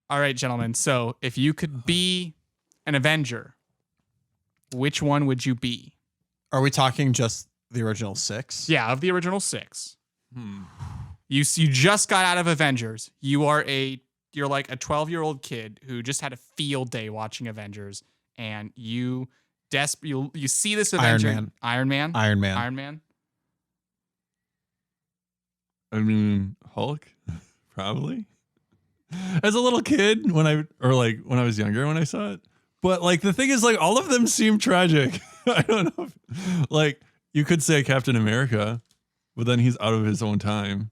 All right, gentlemen. So if you could be an Avenger, which one would you be? Are we talking just the original 6? Yeah, of the original 6. You just got out of Avengers. You're like a 12-year-old kid who just had a field day watching Avengers, and you see this Avenger. Iron Man. I mean, Hulk, probably. As a little kid, when I was younger when I saw it. But like the thing is, like all of them seem tragic. I don't know. Like you could say Captain America, but then he's out of his own time.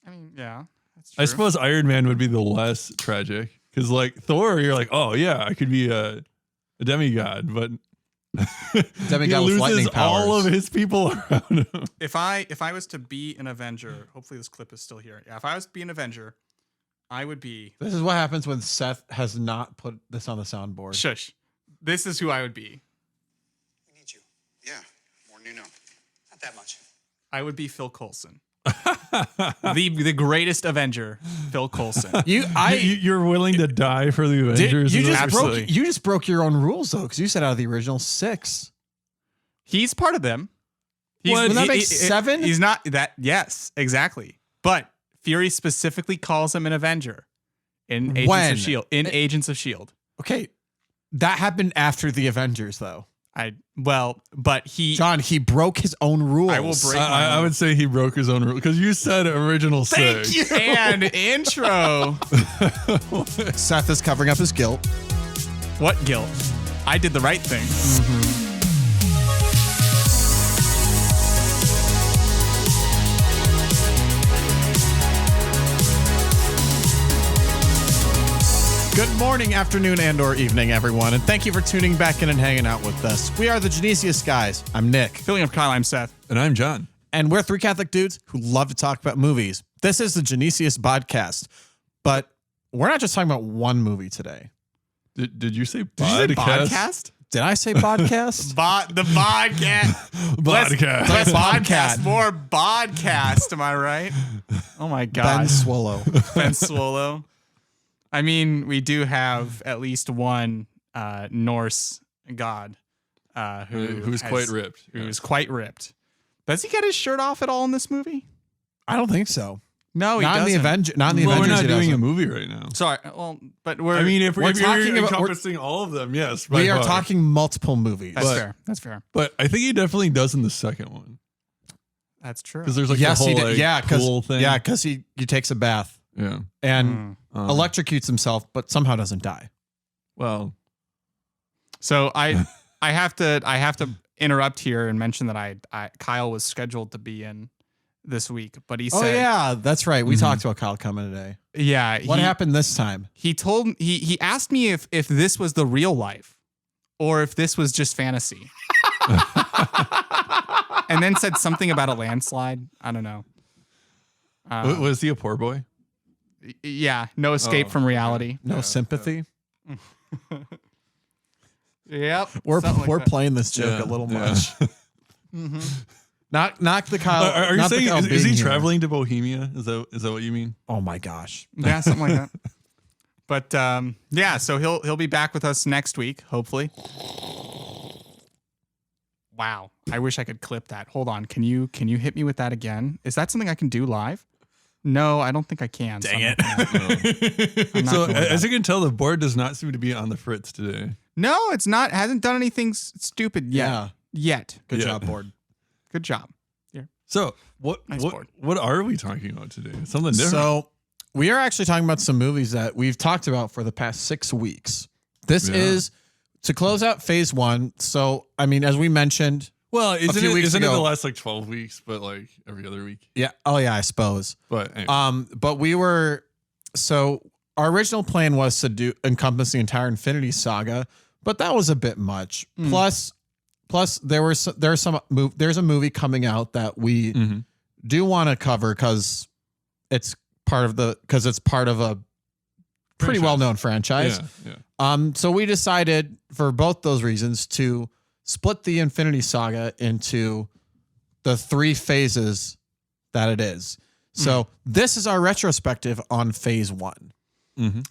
I mean, yeah, that's true. I suppose Iron Man would be the less tragic because like Thor, you're like, oh yeah, I could be a demigod, but Demigod with lightning powers. All of his people around him. If I was to be an Avenger, hopefully this clip is still here. Yeah, if I was to be an Avenger, I would be. This is what happens when Seth has not put this on the soundboard. Shush. This is who I would be. We need you. Yeah, more than you know. Not that much. I would be Phil Coulson. the greatest Avenger, Phil Coulson. You're willing to die for the Avengers? You just broke your own rules though, because you said out of the original 6. He's part of them. Would that make 7? He's not that. Yes, exactly. But Fury specifically calls him an Avenger in Agents of S.H.I.E.L.D. Agents of S.H.I.E.L.D. Okay, that happened after the Avengers though. But he broke his own rules. I will break. I would say he broke his own rule because you said original 6. Thank you. And intro. Seth is covering up his guilt. What guilt? I did the right thing. Mm-hmm. Good morning, afternoon, and or evening, everyone, and thank you for tuning back in and hanging out with us. We are the Genesius guys. I'm Nick. Filling up Kyle, I'm Seth. And I'm John. And we're 3 Catholic dudes who love to talk about movies. This is the Genesius podcast, but we're not just talking about one movie today. Did you say podcast? Did I say podcast? The podcast. Less podcast, more podcast. Am I right? Oh my God. Ben Swallow. I mean, we do have at least one Norse god who's quite ripped. Who's quite ripped. Does he get his shirt off at all in this movie? I don't think so. No, he not doesn't. In the Avengers. Not in the Avengers. We're not doing a movie right now. Sorry, well, but we're. I mean, if we're talking about encompassing all of them, yes. We are talking multiple movies. That's fair. But I think he definitely does in the second one. That's true. Because there's like the whole cool thing. Yeah, because he takes a bath. Yeah. And electrocutes himself, but somehow doesn't die. Well, so I have to interrupt here and mention that Kyle was scheduled to be in this week, but he said, "Oh yeah, that's right. We talked about Kyle coming today." Yeah. What happened this time? He asked me if this was the real life or if this was just fantasy, and then said something about a landslide. I don't know. Was he a poor boy? Yeah, no escape from reality. No sympathy. Yep. We're playing this joke a little much. Mm-hmm. Knock the Kyle. Are you saying is he traveling to Bohemia? Is that what you mean? Oh my gosh. Yeah, something like that. But yeah, so he'll be back with us next week, hopefully. Wow. I wish I could clip that. Hold on. Can you hit me with that again? Is that something I can do live? No, I don't think I can. Dang it. So as you can tell, the board does not seem to be on the fritz today. No, it's not. Hasn't done anything stupid yet. Good job, board. Good job. Here. So what are we talking about today? Something different. So we are actually talking about some movies that we've talked about for the past 6 weeks. This is to close out phase 1. So I mean, as we mentioned. Well, isn't it the last like 12 weeks, but like every other week? Yeah. Oh yeah, I suppose. But anyway. So our original plan was to encompass the entire Infinity Saga, but that was a bit much. Plus there's a movie coming out that we do want to cover because it's part of a pretty well-known franchise. Yeah. So we decided for both those reasons to split the Infinity Saga into the 3 phases that it is. So this is our retrospective on phase 1.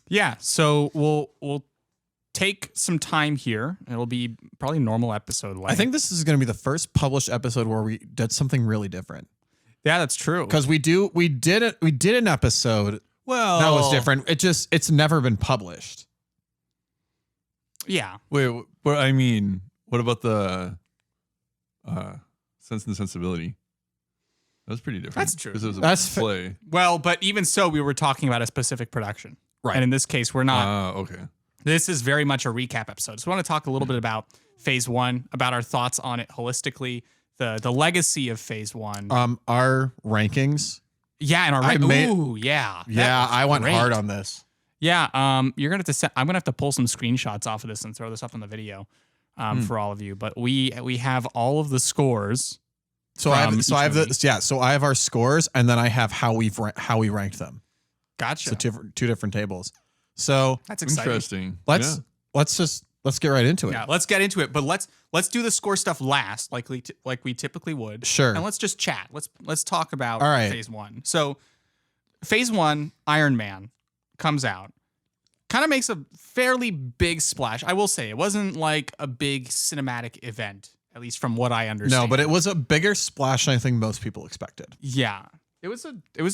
Yeah, so we'll take some time here. It'll be probably normal episode length. I think this is going to be the first published episode where we did something really different. Yeah, that's true. Because we did an episode Well, that was different. It's never been published. Yeah. Wait, but I mean, what about the Sense and Sensibility? That was pretty different. That's true. Because it was a That's play. Well, but even so, we were talking about a specific production. Right. And in this case, we're not. Okay. This is very much a recap episode. So I want to talk a little bit about phase 1, about our thoughts on it holistically, the legacy of phase 1. Our rankings. Yeah, and our ooh, yeah. Yeah, I went great. hard on this. Yeah, you're gonna have to. I'm gonna have to pull some screenshots off of this and throw this up on the video for all of you. But we have all of the scores. So I have our scores, and then I have how we ranked them. Gotcha. So two different tables. So That's exciting. Interesting. let's get right into it. Yeah, let's get into it. But let's do the score stuff last, like we typically would. Sure. And let's just chat. Let's talk about All right. phase 1. So phase 1, Iron Man comes out. Kind of makes a fairly big splash. I will say it wasn't like a big cinematic event, at least from what I understand. No, but it was a bigger splash than I think most people expected. Yeah. It was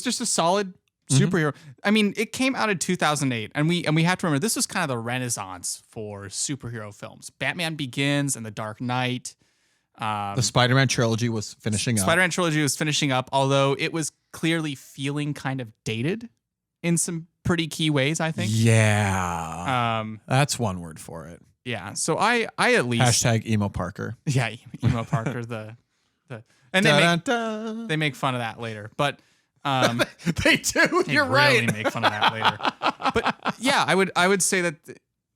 just a solid superhero. I mean, it came out in 2008, and we have to remember this was kind of the renaissance for superhero films. Batman Begins and The Dark Knight. The Spider-Man trilogy was finishing up. Spider-Man trilogy was finishing up, although it was clearly feeling kind of dated in some pretty key ways, I think. Yeah. That's one word for it. Yeah. So I at least Hashtag emo Parker. Yeah, emo Parker, the and they make fun of that later. But They do. they You're really right. make fun of that later. But yeah, I would say that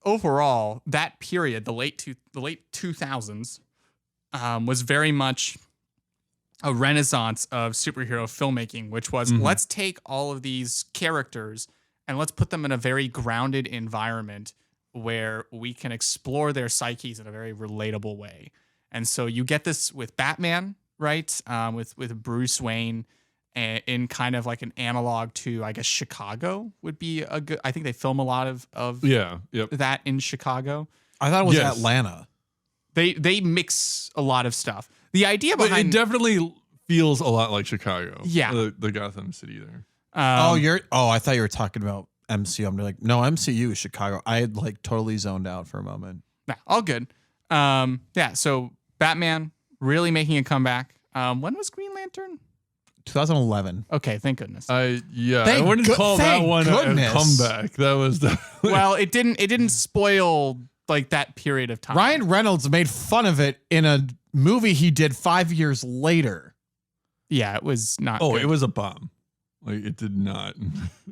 overall that period, the late 2000s, was very much a renaissance of superhero filmmaking, which was let's take all of these characters and let's put them in a very grounded environment where we can explore their psyches in a very relatable way. And so you get this with Batman, right? With Bruce Wayne in kind of like an analog to, I guess, Chicago would be a good. I think they film a lot of that in Chicago. I thought it was Yes. Atlanta. They mix a lot of stuff. The idea But behind it definitely feels a lot like Chicago. Yeah. The Gotham City there. I thought you were talking about MCU. I'm like, no, MCU is Chicago. I had like totally zoned out for a moment. nah, all good. Yeah. So Batman really making a comeback. When was Green Lantern? 2011. Okay, thank goodness. I Thank wouldn't go- call that thank one a goodness. comeback. That was definitely Well, it didn't spoil like that period of time. Ryan Reynolds made fun of it in a movie he did 5 years later. Yeah, it was not. Oh, good. it was a bomb. Like it did not,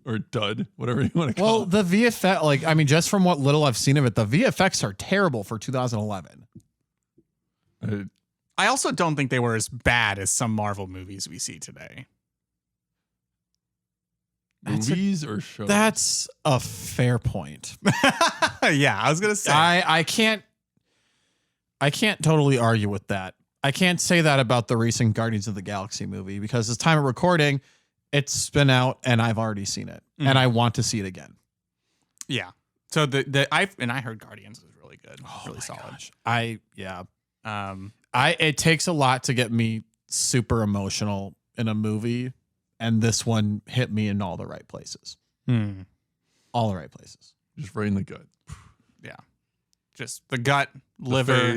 or dud, whatever you want to call Well, it. the VFX, just from what little I've seen of it, the VFX are terrible for 2011. I also don't think they were as bad as some Marvel movies we see today. Movies or shows? That's a fair point. Yeah, I was gonna say. I can't totally argue with that. I can't say that about the recent Guardians of the Galaxy movie because it's time of recording, it's been out and I've already seen it and I want to see it again. Yeah. So I heard Guardians was really good, really solid. It takes a lot to get me super emotional in a movie, and this one hit me in all the right places. All the right places. Just right in the gut. Yeah. Just the gut, liver,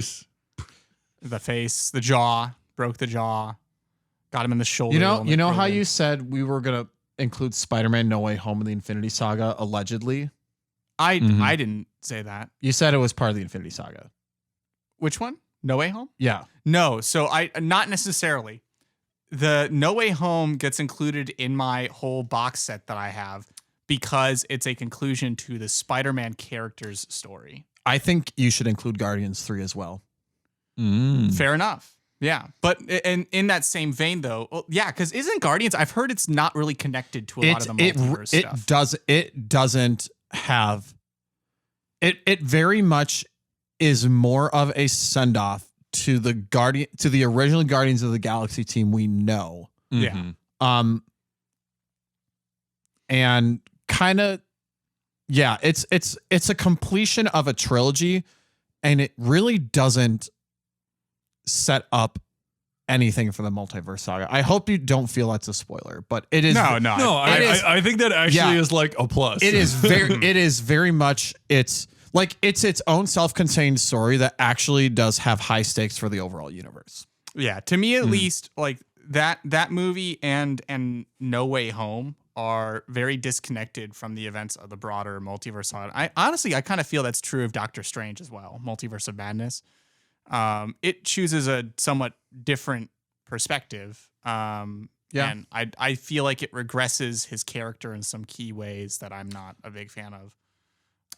the face, the jaw, broke the jaw, got him in the shoulder. You know how you said we were gonna include Spider-Man No Way Home in the Infinity Saga allegedly? I didn't say that. You said it was part of the Infinity Saga. Which one? No Way Home? Yeah. No. So not necessarily. The No Way Home gets included in my whole box set that I have because it's a conclusion to the Spider-Man character's story. I think you should include Guardians 3 as well. Fair enough. Yeah. But in that same vein, though, because isn't Guardians, I've heard it's not really connected to a lot of the multiverse stuff. It doesn't have it very much is more of a send-off to the original Guardians of the Galaxy team we know. Yeah. And kind of Yeah, it's a completion of a trilogy, and it really doesn't set up anything for the multiverse saga. I hope you don't feel that's a spoiler, but it is. No, I think that actually is like a plus. It is very much it's its own self-contained story that actually does have high stakes for the overall universe. Yeah, to me at least, like that movie and No Way Home are very disconnected from the events of the broader multiverse saga. I kind of feel that's true of Doctor Strange as well, Multiverse of Madness. It chooses a somewhat different perspective. And I feel like it regresses his character in some key ways that I'm not a big fan of.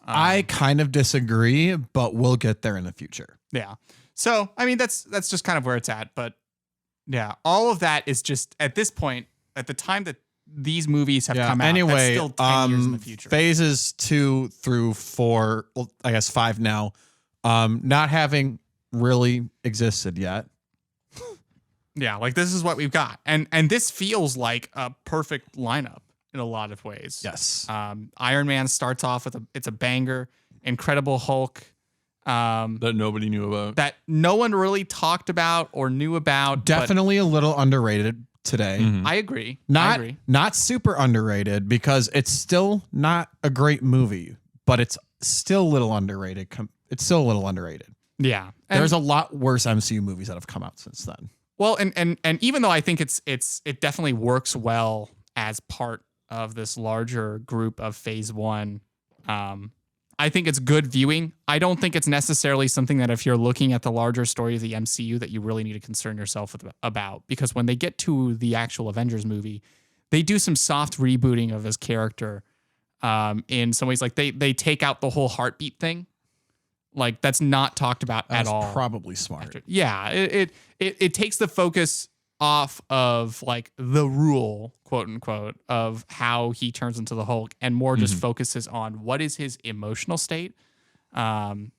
I kind of disagree, but we'll get there in the future. Yeah. So, I mean, that's just kind of where it's at. But yeah, all of that is just at this point, at the time that these movies have come out, anyway, that's still 10 years in the future. Phases 2 through 4, well, I guess 5 now, not having really existed yet. Yeah, like this is what we've got. And this feels like a perfect lineup in a lot of ways. Yes. Iron Man starts off with it's a banger. Incredible Hulk. That nobody knew about. That no one really talked about or knew about. Definitely a little underrated today. I agree. Not super underrated because it's still not a great movie, but it's still a little underrated. It's still a little underrated. Yeah. There's a lot worse MCU movies that have come out since then. Well, and even though I think it definitely works well as part of this larger group of phase 1, I think it's good viewing. I don't think it's necessarily something that if you're looking at the larger story of the MCU that you really need to concern yourself about, because when they get to the actual Avengers movie, they do some soft rebooting of his character in some ways. Like they take out the whole heartbeat thing. Like that's not talked about at all. Probably smart. Yeah, it takes the focus off of like the rule, quote unquote, of how he turns into the Hulk, and more just focuses on what is his emotional state, and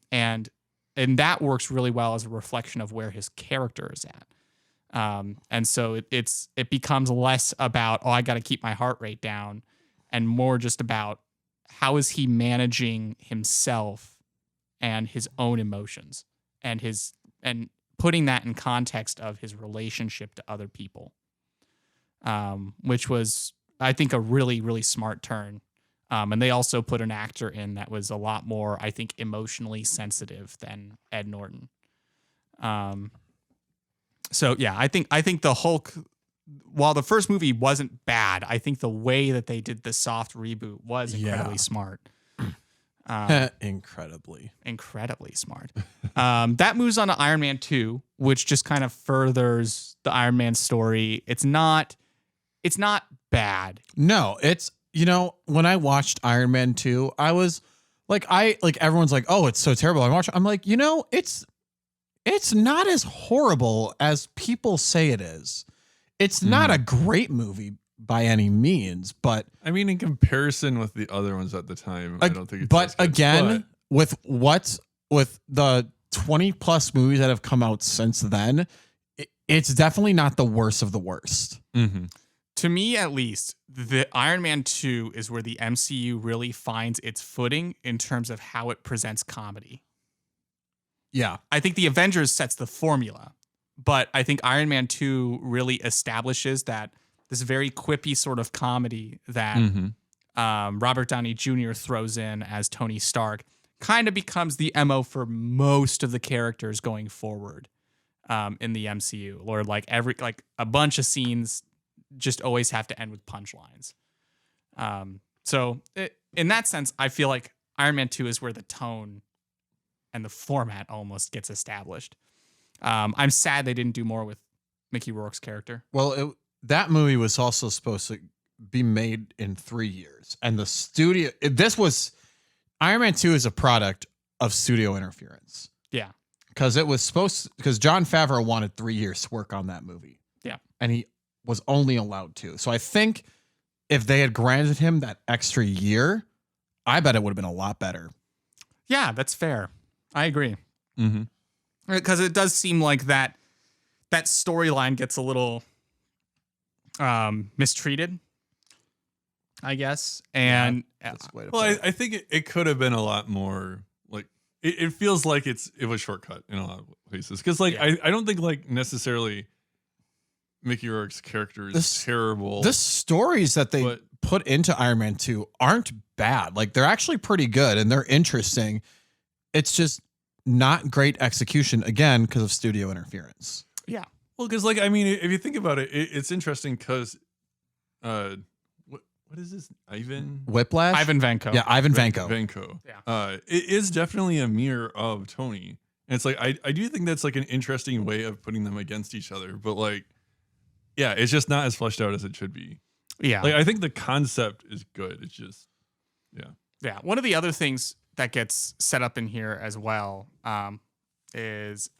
that works really well as a reflection of where his character is at. And so it becomes less about I got to keep my heart rate down, and more just about how is he managing himself and his own emotions and putting that in context of his relationship to other people, which was, I think, a really, really smart turn. And they also put an actor in that was a lot more, I think, emotionally sensitive than Ed Norton. So yeah, I think the Hulk, while the first movie wasn't bad, I think the way that they did the soft reboot was incredibly smart. Incredibly smart. That moves on to Iron Man 2, which just kind of furthers the Iron Man story. It's not bad. No, it's, when I watched Iron Man 2, I was like, everyone's like, oh, it's so terrible. I'm like, it's not as horrible as people say it is. It's not a great movie by any means, but I mean, in comparison with the other ones at the time, I don't think it's but as good, again, with the 20 plus movies that have come out since then, it's definitely not the worst of the worst. To me, at least, the Iron Man 2 is where the MCU really finds its footing in terms of how it presents comedy. Yeah. I think the Avengers sets the formula, but I think Iron Man 2 really establishes that this very quippy sort of comedy that Robert Downey Jr. throws in as Tony Stark kind of becomes the MO for most of the characters going forward in the MCU. Or like a bunch of scenes just always have to end with punchlines. So in that sense, I feel like Iron Man 2 is where the tone and the format almost gets established. I'm sad they didn't do more with Mickey Rourke's character. Well, that movie was also supposed to be made in 3 years. And the studio, Iron Man 2 is a product of studio interference. Yeah. Because because Jon Favreau wanted 3 years to work on that movie. Yeah. And he was only allowed 2. So I think if they had granted him that extra year, I bet it would have been a lot better. Yeah, that's fair. I agree. Because it does seem like that storyline gets a little mistreated. I guess. And That's the way to Well, put it. I think it could have been a lot more like it feels like it was shortcut in a lot of places because like Yeah. I don't think like necessarily Mickey Rourke's character is terrible. The stories that they But- put into Iron Man 2 aren't bad. Like they're actually pretty good and they're interesting. It's just not great execution again because of studio interference. yeah. Well, because like I mean, if you think about it, it's interesting because, what is this? Whiplash? Ivan Vanko. Yeah, Ivan Vanko. Vanko. Yeah. It is definitely a mirror of Tony, and it's like I do think that's like an interesting way of putting them against each other, but like, yeah, it's just not as fleshed out as it should be. Yeah. Like I think the concept is good. It's just, yeah. Yeah. One of the other things that gets set up in here as well is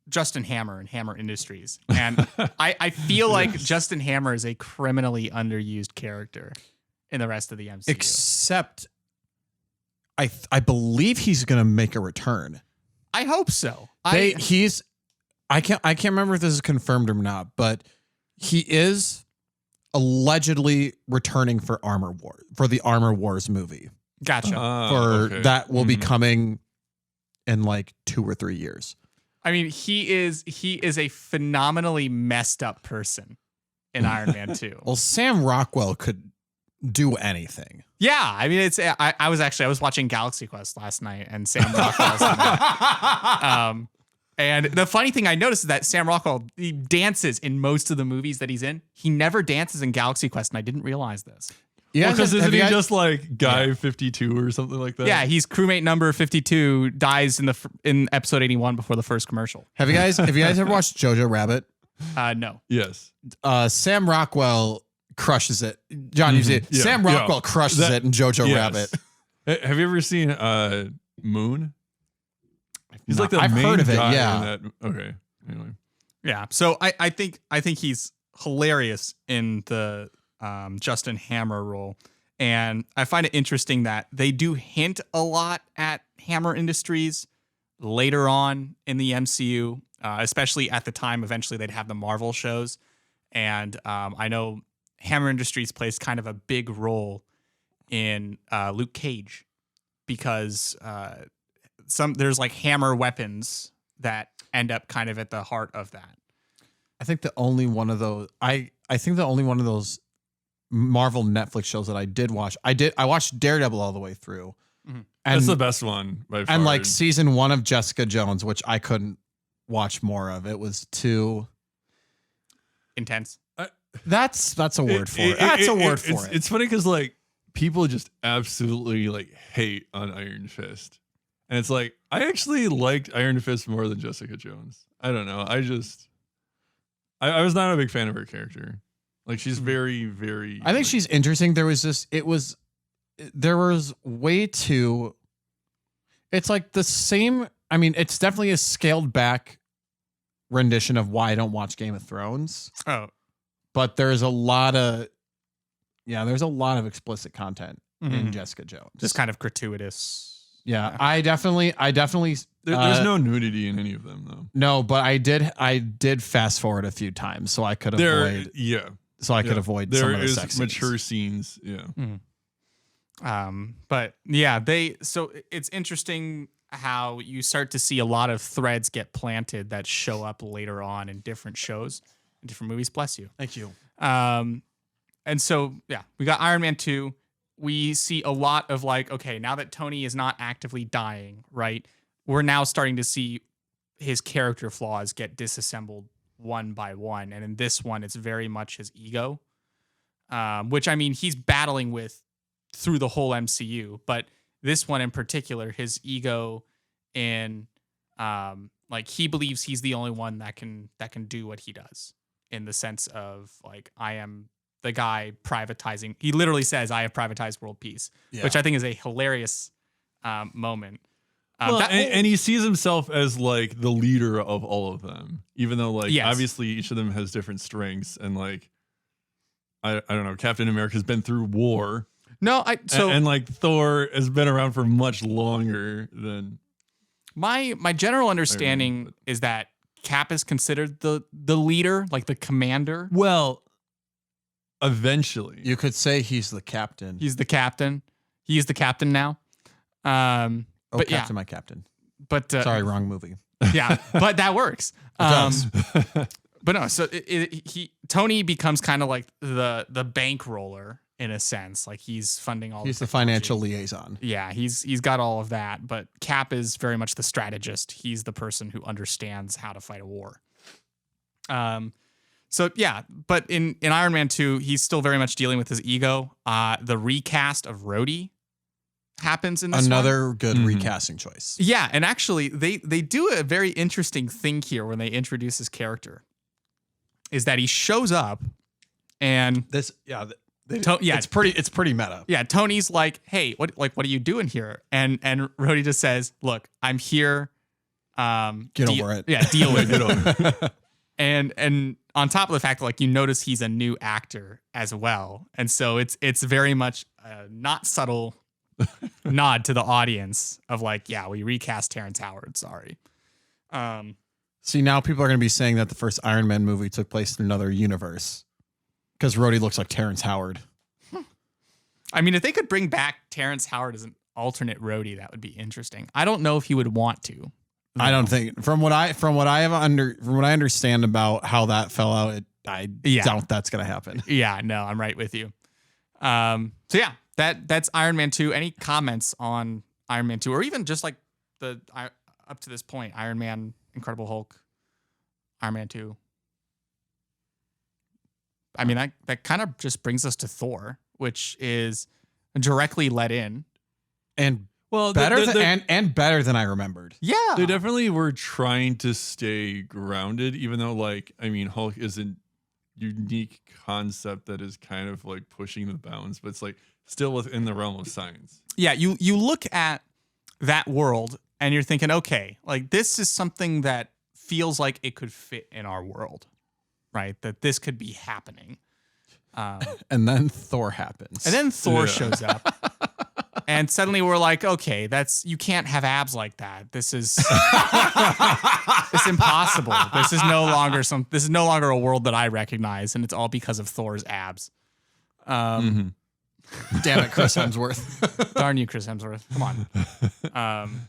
Justin Hammer and Hammer Industries. And I feel like Justin Hammer is a criminally underused character in the rest of the MCU. Except I believe he's going to make a return. I hope so. I can't remember if this is confirmed or not, but he is allegedly returning for the Armor Wars movie. Gotcha. That will be coming in like 2 or 3 years. I mean, he is a phenomenally messed up person in Iron Man 2. Well, Sam Rockwell could do anything. Yeah, I mean, I was watching Galaxy Quest last night, and Sam Rockwell's in that. And the funny thing I noticed is that Sam Rockwell, he dances in most of the movies that he's in. He never dances in Galaxy Quest, and I didn't realize this. Yeah, Because isn't he just like Guy 52 or something like that? Yeah, he's crewmate number 52, dies in episode 81 before the first commercial. Have you guys ever watched Jojo Rabbit? No. Yes. Sam Rockwell crushes it. John, you see it. Yeah, Sam yeah. Rockwell crushes it in Jojo Yes. Rabbit. Have you ever seen Moon? He's like the I've main heard of it, guy yeah. in that. Okay. Anyway. Yeah. So I think he's hilarious in the Justin Hammer role. And I find it interesting that they do hint a lot at Hammer Industries later on in the MCU, especially at the time eventually they'd have the Marvel shows. And I know Hammer Industries plays kind of a big role in Luke Cage because there's like hammer weapons that end up kind of at the heart of that. I think the only one of those Marvel Netflix shows that I did watch. I watched Daredevil all the way through. Mm-hmm. And, That's the best one by far. and like season 1 of Jessica Jones, which I couldn't watch more of. It was too Intense. That's a word for it. That's a word for it. It's funny because like people just absolutely like hate on Iron Fist. And it's like, I actually liked Iron Fist more than Jessica Jones. I don't know. I was not a big fan of her character. Like she's very, very. I think she's interesting. There was way too. It's like the same. I mean, it's definitely a scaled back rendition of why I don't watch Game of Thrones. Oh, But there's a lot of explicit content in Jessica Jones. just kind of gratuitous. Yeah, I definitely. There's no nudity in any of them though. No, but I did fast forward a few times so I could avoid. Could avoid there some of the is sex mature scenes. scenes. Yeah. But yeah, so it's interesting how you start to see a lot of threads get planted that show up later on in different shows, in different movies. Bless you. Thank you. And so, yeah, we got Iron Man 2. We see a lot of like, okay, now that Tony is not actively dying, right? We're now starting to see his character flaws get disassembled one by one. And in this one, it's very much his ego, which I mean, he's battling with through the whole MCU. But this one in particular, his ego in like he believes he's the only one that can do what he does in the sense of like, I am the guy privatizing. He literally says, I have privatized world peace, which I think is a hilarious moment. And he sees himself as like the leader of all of them, even though like obviously each of them has different strengths. And like, I don't know, Captain America's been through war. No, and like Thor has been around for much longer than my general understanding is that Cap is considered the leader, like the commander. Well, Eventually. You could say he's the captain. He's the captain. He is the captain now. Oh, but Captain, yeah, my captain. but Sorry, wrong movie. yeah, but that works. does. But no, so Tony becomes kind of like the bankroller in a sense. Like he's funding all. He's the technology. financial liaison. Yeah, he's got all of that. But Cap is very much the strategist. He's the person who understands how to fight a war. So yeah, but in Iron Man 2, he's still very much dealing with his ego. The recast of Rhodey happens in this Another one. good recasting choice. Yeah, and actually they do a very interesting thing here when they introduce his character. Is that he shows up and This, yeah, yeah, it's pretty meta. yeah, Tony's like, "Hey, what are you doing here?" And Rhodey just says, "Look, I'm here. Get over it. Yeah, deal with it." And on top of the fact, like you notice he's a new actor as well, and so it's very much a not subtle nod to the audience of like, yeah, we recast Terrence Howard. Sorry. See, now people are going to be saying that the first Iron Man movie took place in another universe because Rhodey looks like Terrence Howard. I mean, if they could bring back Terrence Howard as an alternate Rhodey, that would be interesting. I don't know if he would want to. I don't think from what I understand about how that fell out, I doubt that's going to happen. Yeah, no, I'm right with you. So yeah, that's Iron Man 2. Any comments on Iron Man 2 or even just like the up to this point, Iron Man, Incredible Hulk, Iron Man 2? I mean, that kind of just brings us to Thor, which is directly let in. And Well, better than I remembered. Yeah. they definitely were trying to stay grounded, even though, like, I mean, Hulk is a unique concept that is kind of like pushing the bounds, but it's like still within the realm of science. Yeah, you look at that world and you're thinking, okay, like this is something that feels like it could fit in our world, right? That this could be happening. And then Thor happens. And then Thor shows up. And suddenly we're like, okay, you can't have abs like that. This is it's impossible. This is no longer a world that I recognize, and it's all because of Thor's abs. Damn it, Chris Hemsworth. Darn you, Chris Hemsworth. Come on.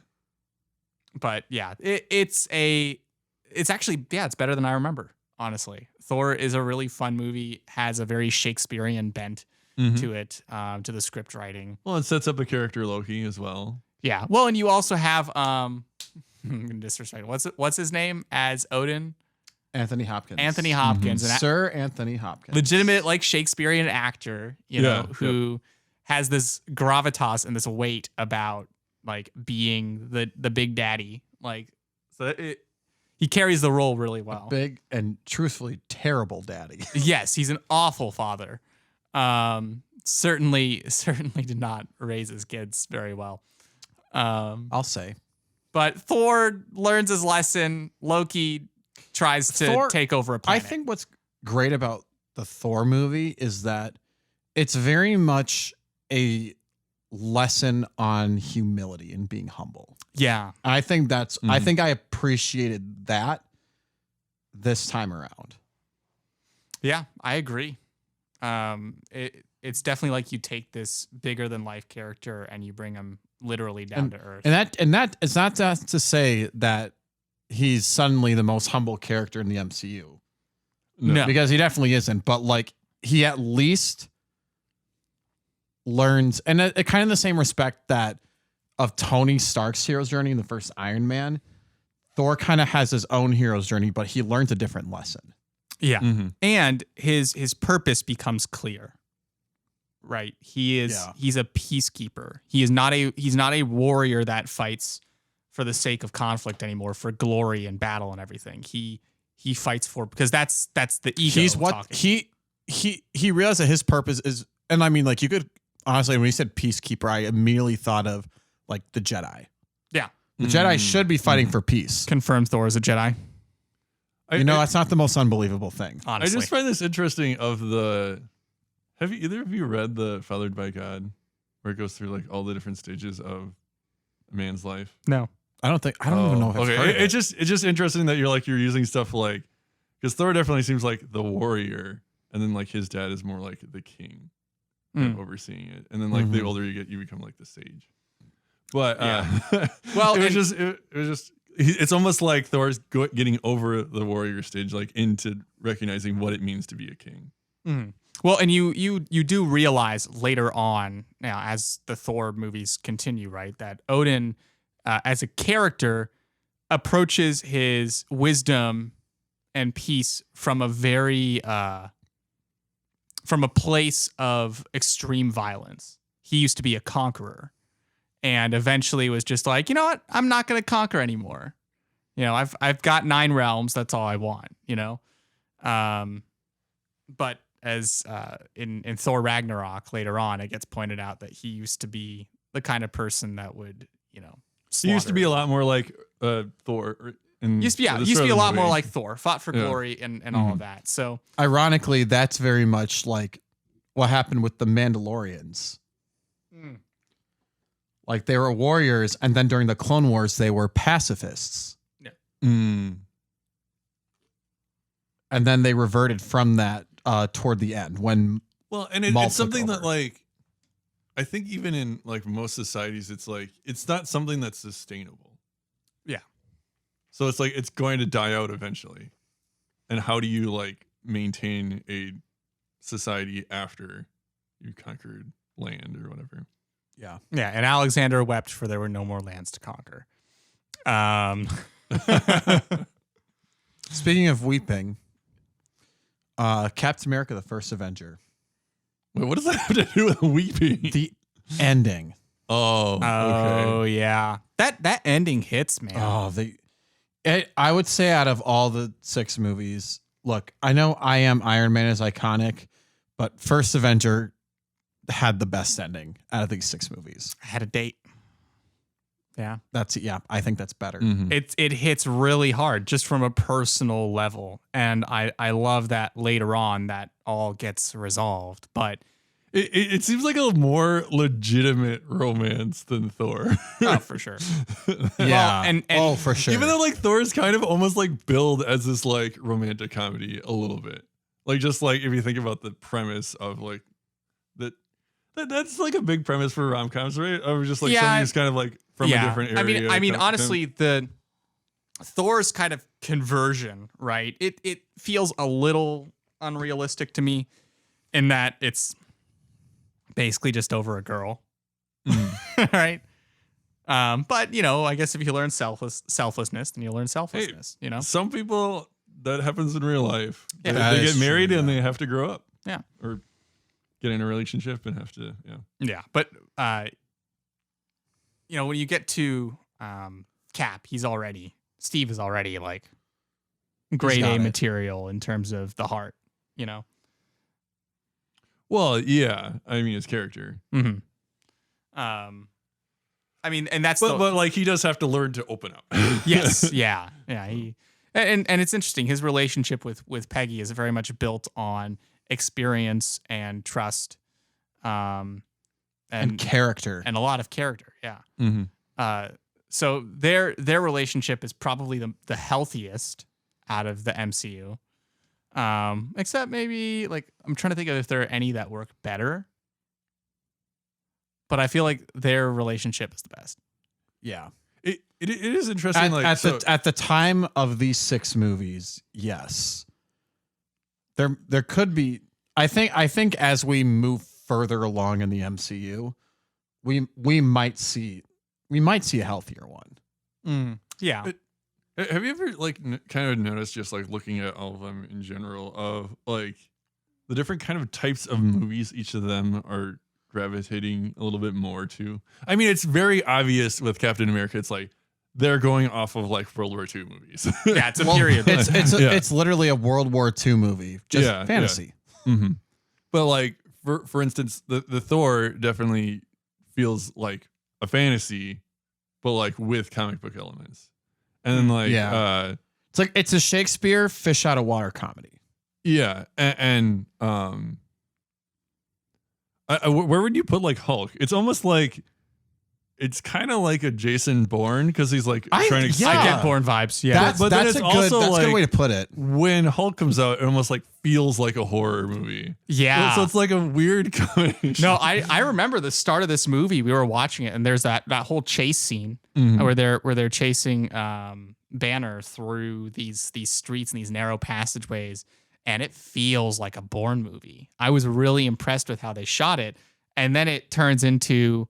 But yeah, it's actually, yeah, it's better than I remember, honestly. Thor is a really fun movie, has a very Shakespearean bent to it, to the script writing. Well, it sets up a character Loki as well. Yeah. Well, and you also have I'm gonna disrespect. What's his name as Odin? Anthony Hopkins. Anthony Hopkins, Sir Anthony Hopkins. legitimate like Shakespearean actor, who has this gravitas and this weight about like being the big daddy. Like, so he carries the role really well. Big and truthfully terrible daddy. Yes, he's an awful father. Certainly did not raise his kids very well. I'll say. But Thor learns his lesson. Loki tries to take over a planet. I think what's great about the Thor movie is that it's very much a lesson on humility and being humble. Yeah. I think I think I appreciated that this time around. Yeah, I agree. It's definitely like you take this bigger than life character and you bring him literally down to earth. And that is not to say that he's suddenly the most humble character in the MCU. No. Because he definitely isn't, but like he at least learns, and it kind of the same respect that of Tony Stark's hero's journey in the first Iron Man, Thor kind of has his own hero's journey, but he learns a different lesson. Yeah. And his purpose becomes clear. Right? He's a peacekeeper. He's not a warrior that fights for the sake of conflict anymore, for glory and battle and everything. He fights for, because that's the ego. He's what talking. he realized that his purpose is, and I mean, like, you could honestly, when he said peacekeeper, I immediately thought of like the Jedi. Yeah. The Jedi should be fighting for peace. Confirmed Thor is a Jedi. That's not the most unbelievable thing. Honestly. I just find this interesting have either of you read the Fathered by God, where it goes through like all the different stages of a man's life? No. I don't even know if I've heard of it's just interesting that you're using stuff like, because Thor definitely seems like the warrior, and then like his dad is more like the king and overseeing it, and then like the older you get, you become like the sage. But Well, it was just it's almost like Thor's getting over the warrior stage, like into recognizing what it means to be a king. Well, and you do realize later on, now as the Thor movies continue, right, that Odin, as a character, approaches his wisdom and peace from a very from a place of extreme violence. He used to be a conqueror, and eventually was just like, you know what, I'm not going to conquer anymore. You know, I've got 9 realms. That's all I want. You know, but as in Thor Ragnarok later on, it gets pointed out that he used to be the kind of person that would, you know, He used to be a lot more like Thor. Used to be a lot more like Thor, fought for glory and all of that. So ironically, that's very much like what happened with the Mandalorians. Like they were warriors, and then during the Clone Wars, they were pacifists. Yeah. And then they reverted from that toward the end when it's something that like I think even in like most societies, it's like it's not something that's sustainable. Yeah. So it's like it's going to die out eventually. And how do you like maintain a society after you conquered land or whatever? Yeah. Yeah, and Alexander wept for there were no more lands to conquer. Speaking of weeping, Captain America: The First Avenger. Wait, what does that have to do with weeping? The ending. Oh, okay. Oh yeah, that ending hits, man. Oh, I would say out of all the 6 movies, look, I know I Am Iron Man is iconic, but First Avenger had the best ending out of these 6 movies. I had a date. Yeah, I think that's better. It hits really hard just from a personal level, and I love that later on that all gets resolved. But it seems like a more legitimate romance than Thor. Oh, for sure. Yeah, well, and for sure. Even though like Thor is kind of almost like billed as this like romantic comedy a little bit, like just like if you think about the premise of like that's like a big premise for rom-coms, right? Or just like somebody who's kind of like from a different area. I mean, honestly, the Thor's kind of conversion, right? It feels a little unrealistic to me in that it's basically just over a girl, right? But you know, I guess if you learn selflessness, then you learn selflessness. You know, some people that happens in real life. Yeah. They get married and they have to grow up. Yeah, or get in a relationship and have to, yeah. But you know, when you get to Cap, Steve is already like grade A material in terms of the heart. You know. Well, yeah. I mean, his character. I mean, and that's but like he does have to learn to open up. Yes, yeah. And it's interesting. His relationship with Peggy is very much built on experience and trust, and character, and a lot of character. Yeah. So their relationship is probably the healthiest out of the MCU. Except maybe like I'm trying to think of if there are any that work better. But I feel like their relationship is the best. Yeah. It is interesting. At the time of these 6 movies, yes. There could be I think as we move further along in the MCU, we might see a healthier one. Yeah. Have you ever like kind of noticed just like looking at all of them in general of like the different kind of types of movies each of them are gravitating a little bit more to? I mean, it's very obvious with Captain America. It's like they're going off of like World War II movies. Yeah, it's a period. It's literally a World War II movie, just fantasy. Yeah. But like for instance, the Thor definitely feels like a fantasy, but like with comic book elements. And then like it's a Shakespeare fish out of water comedy. Yeah, and where would you put like Hulk? It's almost like it's kind of like a Jason Bourne because he's like trying to. yeah. I get Bourne vibes. Yeah. But then that's it's a good, also that's a good like- way to put it. When Hulk comes out, it almost like feels like a horror movie. Yeah. So it's like a weird combination. No, I remember the start of this movie. We were watching it, and there's that whole chase scene where they're chasing Banner through these streets and these narrow passageways, and it feels like a Bourne movie. I was really impressed with how they shot it, and then it turns into,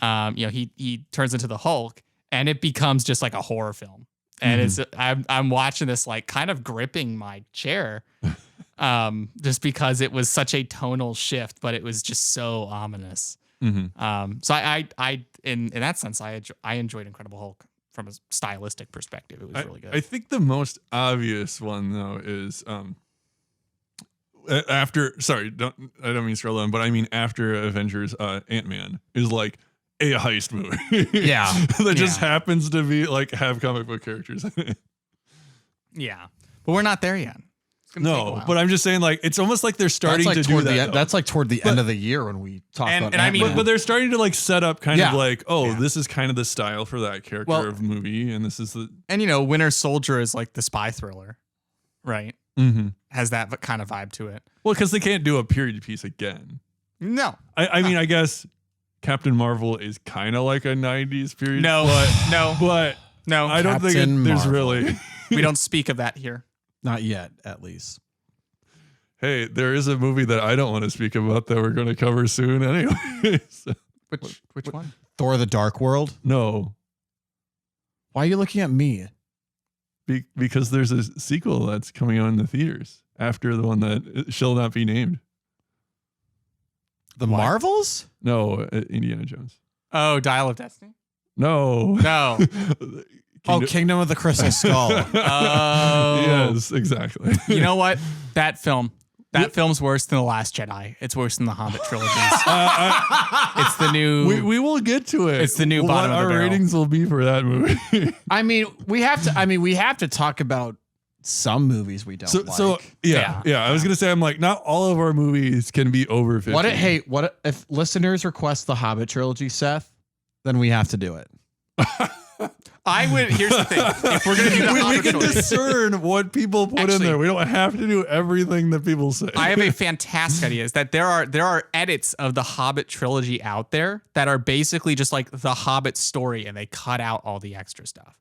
he turns into the Hulk, and it becomes just like a horror film. And it's I'm watching this like kind of gripping my chair. Just because it was such a tonal shift, but it was just so ominous. So I in that sense, I enjoyed Incredible Hulk from a stylistic perspective. It was really good. I think the most obvious one though is after. Sorry, I don't mean to scroll down, but I mean after Avengers, Ant-Man is like a heist movie. Yeah. that just happens to be like have comic book characters. Yeah, but we're not there yet. It's gonna take a No, while. but I'm just saying like it's almost like they're starting That's like to do toward that. the end. though. That's like toward the end of the year when we talk And- about. and I mean- Ant-Man. But they're starting to like set up kind Yeah. of like, oh, Yeah. this is kind of the style for that character Well- of movie, and this is the. And Winter Soldier is like the spy thriller, right? Has that kind of vibe to it. Well, because they can't do a period piece again. No, I mean, I guess Captain Marvel is kind of like a '90s period. no, but no. I don't think Captain there's Marvel. really. We don't speak of that here. Not yet, at least. Hey, there is a movie that I don't want to speak about that we're going to cover soon, anyway. So, Which one? Thor: The Dark World. no, Why are you looking at me? because there's a sequel that's coming out in the theaters after the one that shall not be named. The Marvels? No, Indiana Jones. Oh, Dial of Destiny. No. No. Kingdom of the Crystal Skull. Oh, Yes, exactly. You know what? That film's worse than The Last Jedi. It's worse than the Hobbit trilogies. It's the new. we will get to it. It's the new what bottom of the our barrel. ratings will be for that movie. I mean, we have to talk about some movies we don't like. So yeah. I was gonna say I'm like not all of our movies can be over 50. What if listeners request the Hobbit trilogy, Seth? Then we have to do it. I would. Here's the thing: if we're gonna do the we Hobbit can trilogy, discern what people put in Actually- there. We don't have to do everything that people say. I have a fantastic idea. Is that there are edits of the Hobbit trilogy out there that are basically just like the Hobbit story, and they cut out all the extra stuff.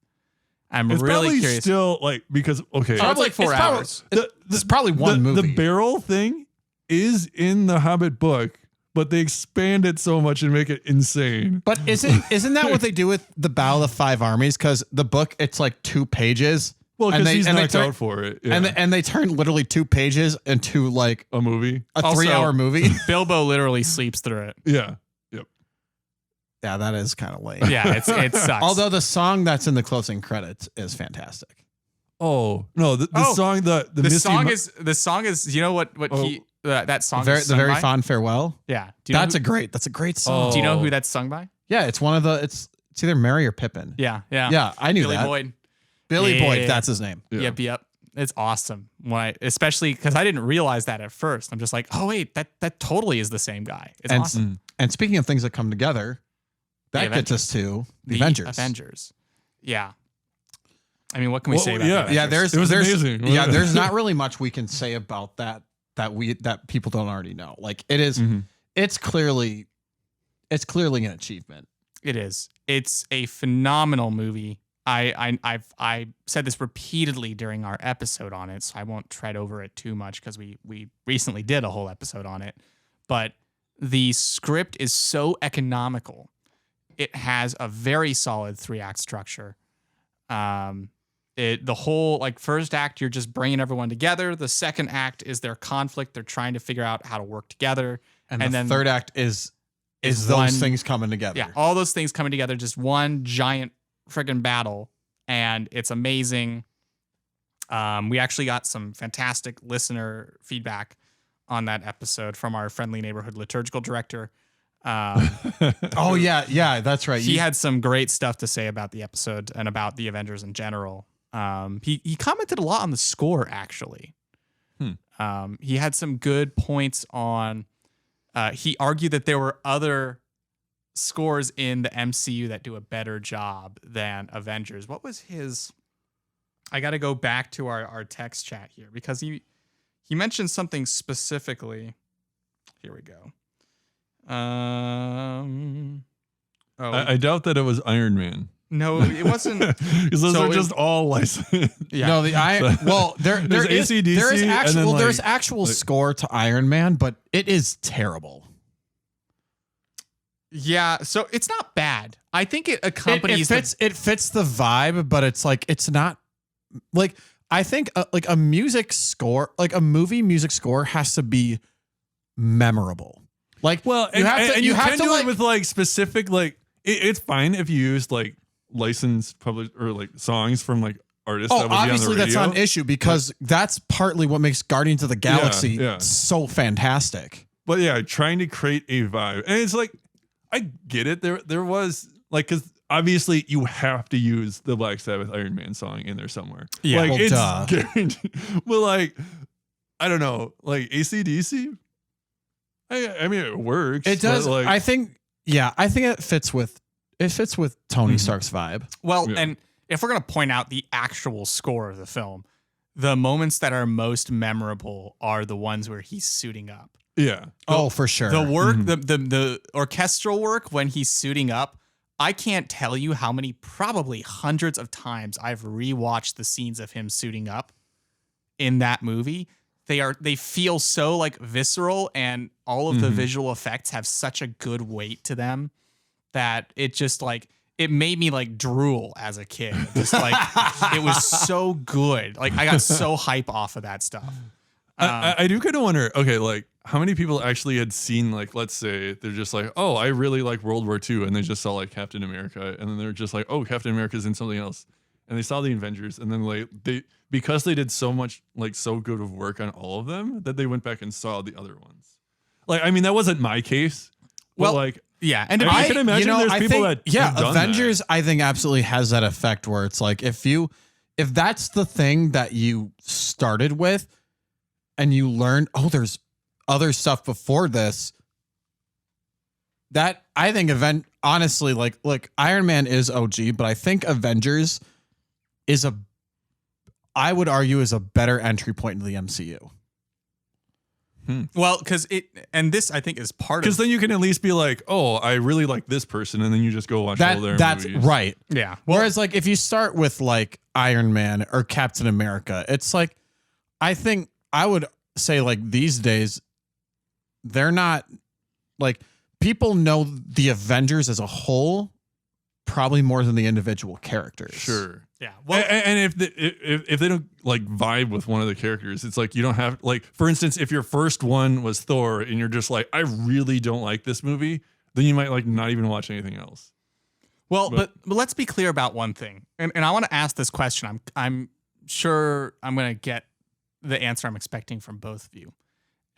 I'm it's really probably curious. still like because okay, Oh, it's like 4 hours. It's probably one movie. The barrel thing is in the Hobbit book, but they expand it so much and make it insane. But isn't that what they do with the Battle of the Five Armies? Because the book, it's like 2 pages. Well, and because he's they knocked turn- out for it. Yeah. And they turn literally 2 pages into like a movie. a Also- 3-hour movie. Bilbo literally sleeps through it. Yeah. Yep. Yeah, that is kind of lame. Yeah, it sucks. Although the song that's in the closing credits is fantastic. Oh no, the Oh, song the the Misty song is you know what he that song The is very, sung by? Fond Farewell. Yeah. Do you know That's a great song. Do you know Oh. who that's sung by? Yeah, it's one of the it's either Mary or Pippin. Yeah. Yeah, I knew Billy that. Boyd. Billy Yeah. Boyd, that's his name. Yeah. Yep. It's awesome. Especially because I didn't realize that at first. I'm just like, oh wait, that totally is the same guy. It's And, awesome. and speaking of things that come together, that The gets us to the Avengers. Avengers. Yeah. I mean, what can we Well, say about yeah. the Avengers? Yeah, there's It was there's amazing. yeah, there's not really much we can say about that people don't already know. Like it is- it's clearly an achievement. It is. It's a phenomenal movie. I've said this repeatedly during our episode on it, so I won't tread over it too much because we recently did a whole episode on it. But the script is so economical. It has a very solid 3-act structure. The whole like first act, you're just bringing everyone together. The second act is their conflict. They're trying to figure out how to work together. And And the then third act is is those one- things coming together. Yeah, all those things coming together, just one giant friggin' battle, and it's amazing. We actually got some fantastic listener feedback on that episode from our friendly neighborhood liturgical director. Oh yeah, that's right. He had some great stuff to say about the episode and about the Avengers in general. He commented a lot on the score, actually. He had some good points on. He argued that there were other scores in the MCU that do a better job than Avengers. What was his? I got to go back to our text chat here because he mentioned something specifically. Here we go. I doubt that it was Iron Man. No, it wasn't. Because those are just all licensed. Yeah. No, there is AC/DC, there's actual score to Iron Man, but it is terrible. Yeah, so it's not bad. I think it accompanies. It fits the vibe, but it's like it's not like I think like a music score, like a movie music score, has to be memorable. Like, well, you have to do it with like specific like it's fine if you use like licensed published or like songs from like artists. Oh, that would obviously be on the that's not radio. an issue because that's partly what makes Guardians of the Galaxy so fantastic. But yeah, trying to create a vibe, and it's like I get it. There was like because obviously you have to use the Black Sabbath Iron Man song in there somewhere. Yeah, like well, it's duh. guaranteed. Well, like I don't know, like AC/DC. I mean, it works. It does. Like, I think it fits with Tony Stark's vibe. Well, Yeah. and if we're going to point out the actual score of the film, the moments that are most memorable are the ones where he's suiting up. yeah. Oh, for sure. The work, the orchestral work when he's suiting up, I can't tell you how many, probably hundreds of times I've rewatched the scenes of him suiting up in that movie. They feel so like visceral, and all of the visual effects have such a good weight to them that it just like it made me like drool as a kid. Just like it was so good. Like I got so hype off of that stuff. I do kind of wonder, okay, like how many people actually had seen, like, let's say they're just like, oh, I really like World War II, and they just saw like Captain America, and then they're just like, oh, Captain America's in something else, and they saw the Avengers, and then like because they did so much, like so good of work on all of them, that they went back and saw the other ones. Like, I mean, that wasn't my case. Well, but like, yeah, and to I be- can imagine there's people that have done Avengers that. I think absolutely has that effect where it's like if that's the thing that you started with and you learned, oh, there's other stuff before this, that I think honestly, like Iron Man is OG, but I think Avengers I would argue is a better entry point into the MCU. well, because this I think is part of Because then you can at least be like, oh, I really like this person, and then you just go watch all their That's movies. right. yeah. Whereas, like, if you start with like Iron Man or Captain America, it's like, I think I would say like these days, they're not like people know the Avengers as a whole probably more than the individual characters. Sure. Yeah. Well, And if they don't like vibe with one of the characters, it's like you don't have like, for instance, if your first one was Thor and you're just like, I really don't like this movie, then you might like not even watch anything else. Well, but let's be clear about one thing, and I want to ask this question. I'm sure I'm going to get the answer I'm expecting from both of you.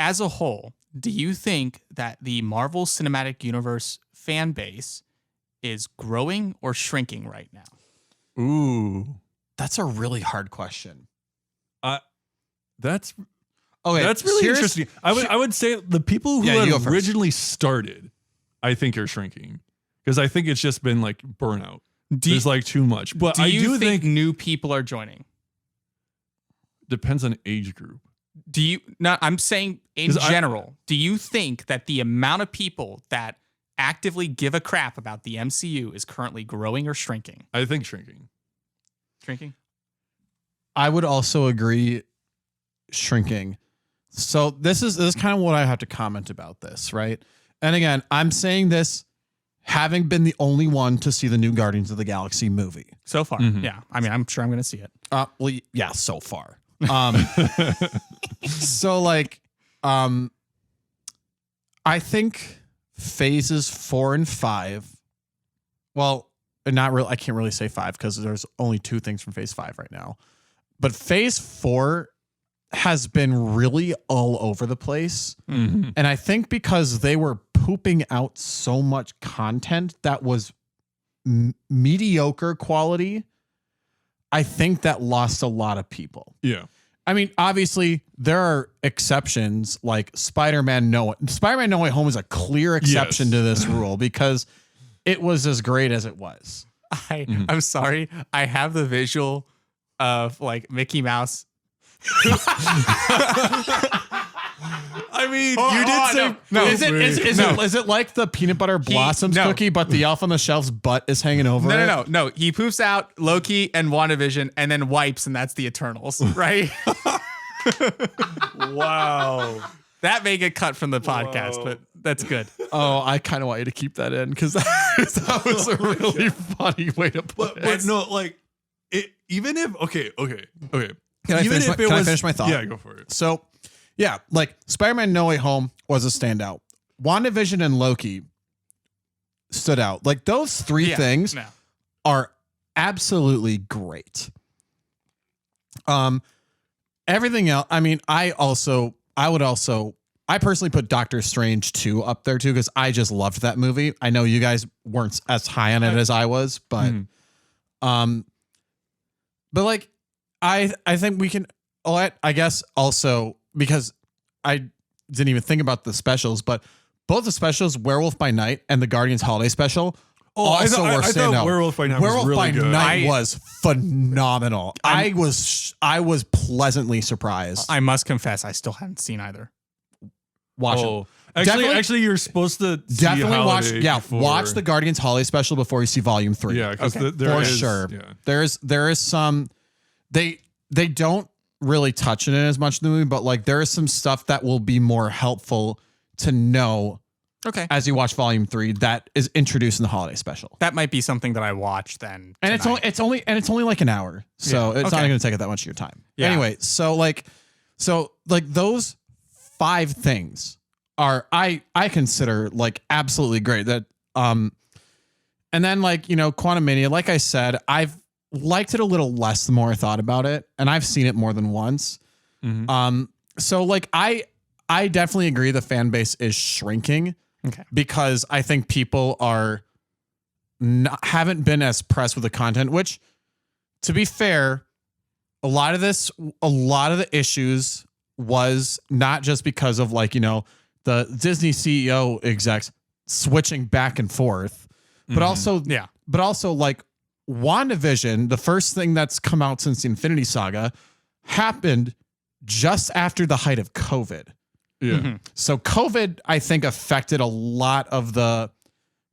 As a whole, do you think that the Marvel Cinematic Universe fan base is growing or shrinking right now? Ooh, That's a really hard question. that's Okay, that's really here's- interesting. I would say the people who Yeah, you go had first. originally started, I think are shrinking because I think it's just been like burnout. There's like too much, but Do I you do think think new people are joining? depends on age group. Do you not? I'm saying in 'Cause general. Do you think that the amount of people that actively give a crap about the MCU is currently growing or shrinking? I think shrinking. Shrinking. I would also agree shrinking. So this is kind of what I have to comment about this, right? And again, I'm saying this having been the only one to see the new Guardians of the Galaxy movie. So far, yeah. I mean, I'm sure I'm going to see it. Well, yeah, so far. So like, I think phases 4 and 5. Well, not really. I can't really say 5 because there's only 2 things from phase 5 right now. But phase 4 has been really all over the place. Mm-hmm. And I think because they were pooping out so much content that was mediocre quality, I think that lost a lot of people. Yeah. I mean, obviously, there are exceptions like Spider-Man No Way Home is a clear exception Yes. to this rule because it was as great as it was. I'm sorry. I have the visual of like Mickey Mouse. I mean, Hold you on, did hold on, say no. Is it like the peanut butter blossoms no. cookie, but the elf on the shelf's butt is hanging over it? No. He poofs out Loki and WandaVision and then wipes, and that's the Eternals, right? wow. That may get cut from the podcast, but that's good. Oh, I kind of want you to keep that in because that was a really funny way to put it. But no, like it. Even if okay. Can I finish my thought? Yeah, go for it. So, yeah, like Spider-Man No Way Home was a standout. WandaVision and Loki stood out. Like those three things are absolutely great. Everything else, I mean, I personally put Doctor Strange 2 up there too because I just loved that movie. I know you guys weren't as high on it as I was, but but like I think we can I guess also because I didn't even think about the specials, but both the specials, Werewolf by Night and the Guardians Holiday Special, also were standout. Werewolf by Night was really good. Night was phenomenal. I was pleasantly surprised. I must confess, I still haven't seen either. Watch it. Actually, you're supposed to definitely watch. Yeah, before. watch the Guardians Holiday Special before you see Volume 3. Yeah, because for sure. Yeah. There is some. They don't really touch it in as much in the movie, but like there is some stuff that will be more helpful to know. Okay. As you watch Volume 3, that is introduced in the Holiday Special. That might be something that I watch then. And tonight. it's only like an hour, so it's not going to take up that much of your time. Yeah. Anyway, so those 5 things are I consider like absolutely great. That and then like Quantum Mania, like I said, I've liked it a little less the more I thought about it, and I've seen it more than once. So like I definitely agree the fan base is shrinking. Okay. Because I think people haven't been as pressed with the content, which, to be fair, a lot of the issues was not just because of like, the Disney CEO execs switching back and forth, but also like WandaVision, the first thing that's come out since the Infinity Saga, happened just after the height of COVID. Yeah. So COVID, I think, affected a lot of the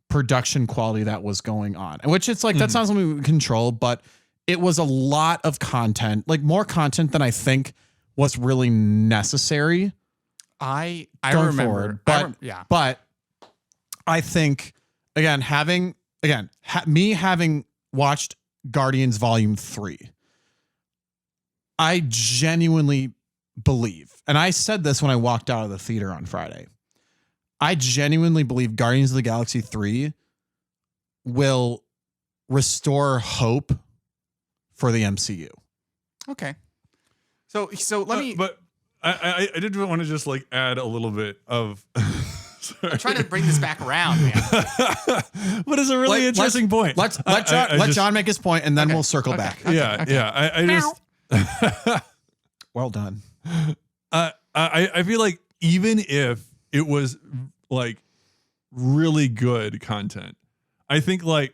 production quality that was going on, and which it's like that's not something we control, but it was a lot of content, like more content than I think was really necessary. I going remember, forward. But I think again, having watched Guardians Volume 3, I genuinely believe, and I said this when I walked out of the theater on Friday, I genuinely believe Guardians of the Galaxy 3 will restore hope for the MCU. Okay. So let me. But I did want to just like add a little bit of. I'm trying to bring this back around, man. But it's a really interesting point. Let John make his point, and then we'll circle back. Yeah. I just. Well done. I feel like even if it was like really good content, I think like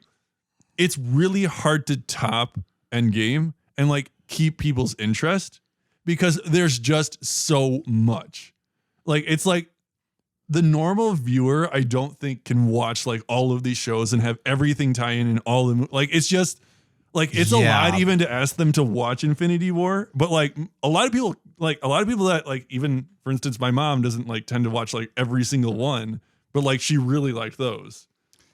it's really hard to top Endgame and like keep people's interest because there's just so much. Like it's like the normal viewer, I don't think can watch like all of these shows and have everything tie in and all the like it's just like it's a lot even to ask them to watch Infinity War, but like a lot of people that like even for instance my mom doesn't like tend to watch like every single one, but like she really liked those.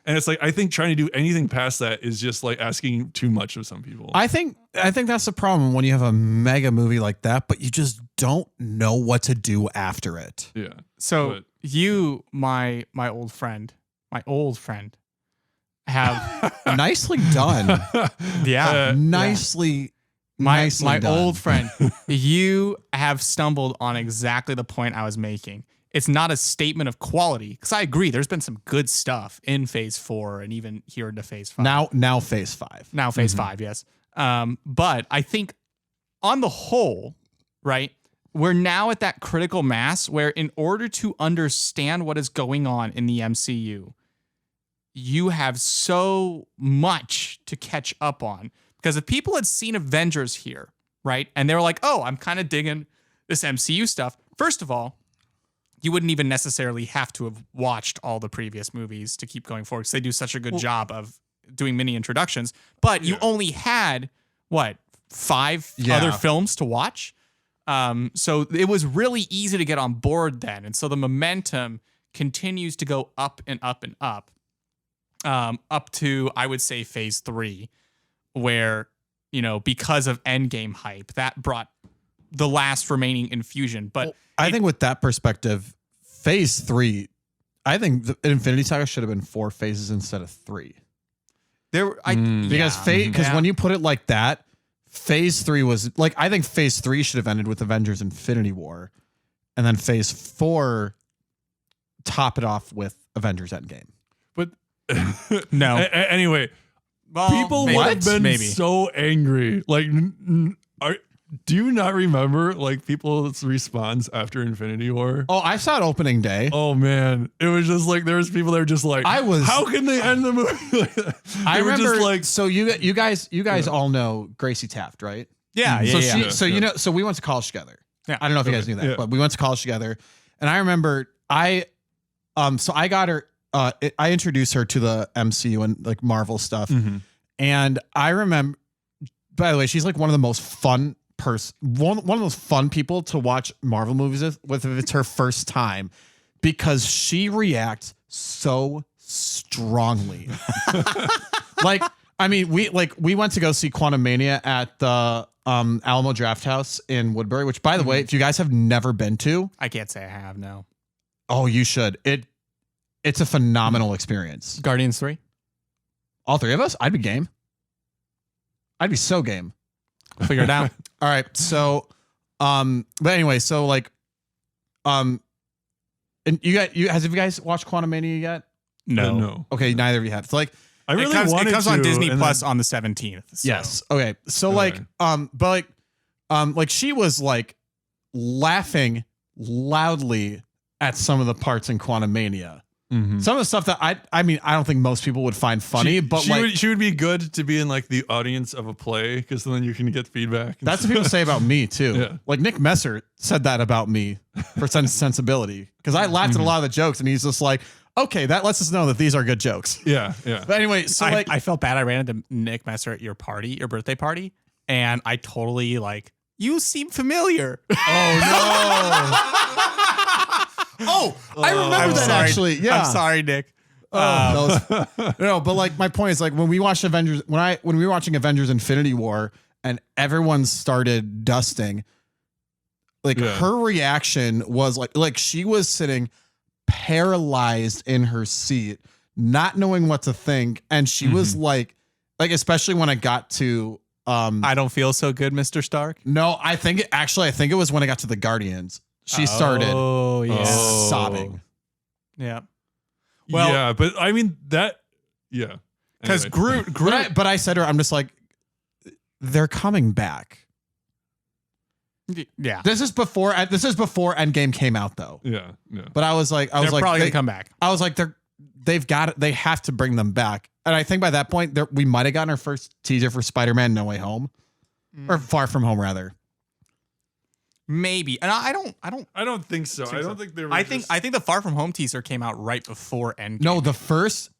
And it's like I think trying to do anything past that is just like asking too much of some people. I think that's the problem when you have a mega movie like that, but you just don't know what to do after it. Yeah. So you, my old friend, have nicely done. Nicely done. Old friend, you have stumbled on exactly the point I was making. It's not a statement of quality because I agree. There's been some good stuff in Phase 4 and even here into Phase 5. Now Phase 5. Now Phase 5, yes. But I think on the whole, right, we're now at that critical mass where in order to understand what is going on in the MCU, you have so much to catch up on. Because if people had seen Avengers here, right, and they were like, oh, I'm kind of digging this MCU stuff, first of all, you wouldn't even necessarily have to have watched all the previous movies to keep going forward because they do such a good job of doing mini introductions. But you only had, what, 5 other films to watch? So it was really easy to get on board then. And so the momentum continues to go up and up and up, up to, I would say, phase 3, where, you know, because of Endgame hype, that brought the last remaining infusion. But I think with that perspective, phase 3, I think the Infinity Saga should have been 4 phases instead of 3. Because when you put it like that, phase 3 was like, I think phase 3 should have ended with Avengers Infinity War, and then phase 4 top it off with Avengers Endgame. But no. Anyway, Well, people would have been maybe. so angry. Like, do you not remember like people's response after Infinity War? Oh, I saw it opening day. Oh man, it was just like there was people that were just like, how can they end the movie? I were remember. just like, So you guys all know Gracie Taft, right? Yeah, So we went to college together. Yeah. I don't know if you guys knew that, Yeah. but we went to college together, and I remember I got her. I introduced her to the MCU and like Marvel stuff, and I remember. By the way, she's like one of the most fun one of the most fun people to watch Marvel movies with if it's her first time, because she reacts so strongly. Like, I mean, we went to go see Quantumania at the Alamo Draft House in Woodbury, which, by the way, if you guys have never been to, I can't say I have, no. oh, you should. It's a phenomenal experience. Guardians 3? All 3 of us, I'd be game. I'd be so game. We'll figure it out. All right. So, but anyway, so like, and have you guys watched Quantumania yet? no. Okay. Neither of you have. It's like, I really it wanted comes to, on Disney and Plus then- on the 17th. So. yes. Okay. So Okay. like she was like laughing loudly at some of the parts in Quantumania. Mhm. Some of the stuff that I mean, I don't think most people would find funny, but like, she would be good to be in like the audience of a play because then you can get feedback. that's what people say about me too. Yeah. Like Nick Messer said that about me for Sense and Sensibility, because I laughed at a lot of the jokes, and he's just like, okay, that lets us know that these are good jokes. yeah. But anyway, so like, I felt bad. I ran into Nick Messer at your birthday party, and I totally like, you seem familiar. oh, I remember I'm that sorry. actually. Yeah. I'm sorry, Nick. No, but like my point is like when we watched Avengers, when we were watching Avengers Infinity War and everyone started dusting, like her reaction was like she was sitting paralyzed in her seat, not knowing what to think, and she was like especially when I got to I don't feel so good, Mr. Stark. no, I think it was when I got to the Guardians. She started Oh, yeah. sobbing. Yeah. Well, yeah, but I mean that. Yeah. because Anyway. Groot, But I said to her, I'm just like, they're coming back. yeah. This is before Endgame came out though. Yeah. But I was like, They're probably gonna come back. I was like, they have to bring them back. And I think by that point we might have gotten our first teaser for Spider-Man No Way Home, or Far From Home rather. Maybe. And I don't think so. I don't think they were. I think the Far From Home teaser came out right before Endgame. No, the first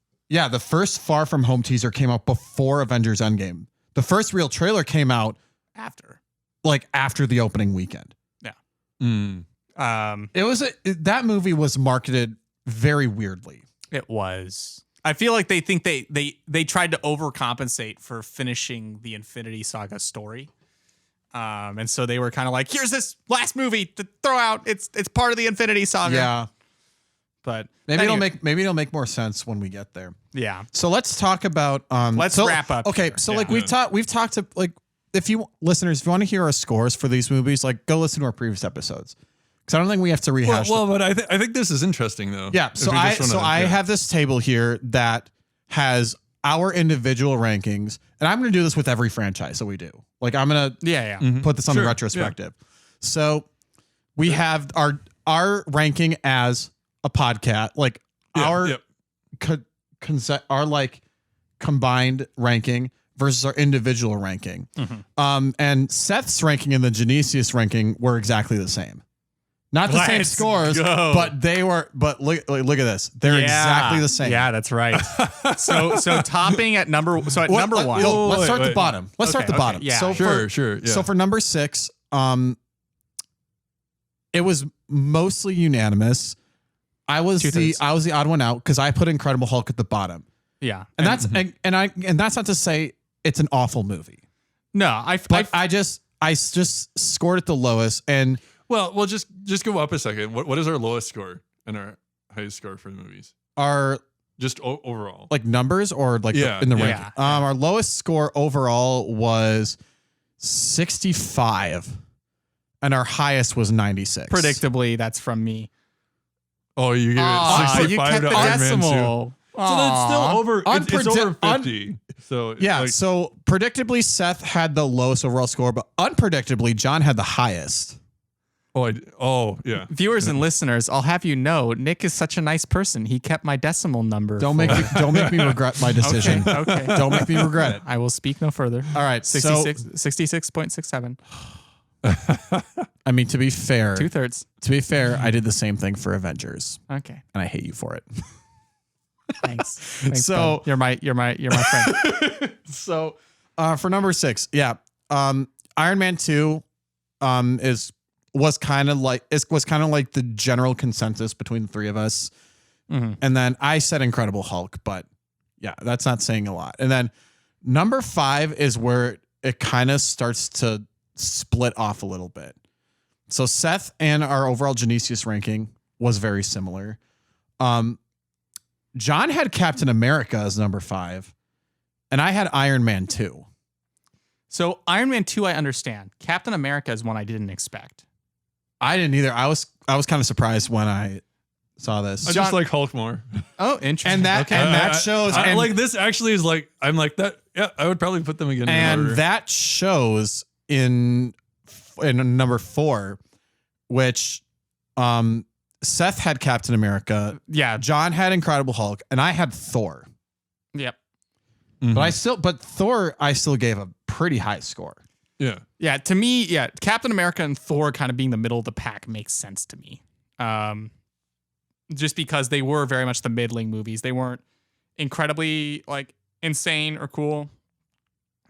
Far From Home teaser came out before Avengers Endgame. The first real trailer came out after. like after the opening weekend. Yeah. Mm. It was that movie was marketed very weirdly. It was. I feel like they think they tried to overcompensate for finishing the Infinity Saga story. And so they were kind of like, here's this last movie to throw out. It's part of the Infinity Saga. Yeah. But Maybe anyway, it'll make more sense when we get there. yeah. So let's talk about Let's wrap up Okay, here. so Yeah. like we've talked to like if you listeners, if you want to hear our scores for these movies, like go listen to our previous episodes. Because I don't think we have to rehash. Well, but I think this is interesting though. yeah. If So we just wanna- I have this table here that has our individual rankings, and I'm going to do this with every franchise that we do. Like I'm going to Yeah. put this on Sure, the retrospective. So we have our ranking as a podcast, like our combined ranking versus our individual ranking. And Seth's ranking and the Genesius ranking were exactly the same. Not the same Let's scores, go. but they were. But look at this. They're exactly the same. Yeah, that's right. so topping at number. So at number one. Let's start at the bottom. Let's start at the bottom. Yeah. So Sure. Yeah. So for number 6, it was mostly unanimous. I was the odd one out because I put Incredible Hulk at the bottom. Yeah, and that's and that's not to say it's an awful movie. No, I just scored it the lowest. And well, we'll just go up a second. What is our lowest score and our highest score for the movies? our Just overall. like numbers or like Yeah, in the yeah. ranking. Our lowest score overall was 65, and our highest was 96. predictably that's from me. Oh, you gave it You 65 kept to the Iron Man 2. decimal. So that's still over. It's over Unpredict- 50. So Yeah, like, so predictably Seth had the lowest overall score, but unpredictably John had the highest. Yeah. Viewers and listeners, I'll have you know, Nick is such a nice person. He kept my decimal number. Don't make me regret my decision. Okay. Don't make me regret it. I will speak no further. All right, 66.67. I mean, to be fair, 2/3. I did the same thing for Avengers, Okay. and I hate you for it. Thanks. Thanks, So- bud. you're my friend. So, for number 6, Iron Man 2 was kind of like the general consensus between the three of us. And then I said Incredible Hulk, but yeah, that's not saying a lot. And then number 5 is where it kind of starts to split off a little bit. So Seth and our overall Genesius ranking was very similar. John had Captain America as number 5, and I had Iron Man 2. So Iron Man 2, I understand. Captain America is one I didn't expect. I didn't either. I was kind of surprised when I saw this. I just like Hulk more. Oh, interesting. And that and that shows I and, like this actually is like I'm like that. Yeah, I would probably put them again. and in order. that shows in number 4, which Seth had Captain America, yeah. John had Incredible Hulk, and I had Thor. Yep. But Thor I still gave a pretty high score. Yeah. Yeah, to me, yeah, Captain America and Thor kind of being the middle of the pack makes sense to me. Just because they were very much the middling movies. They weren't incredibly like insane or cool.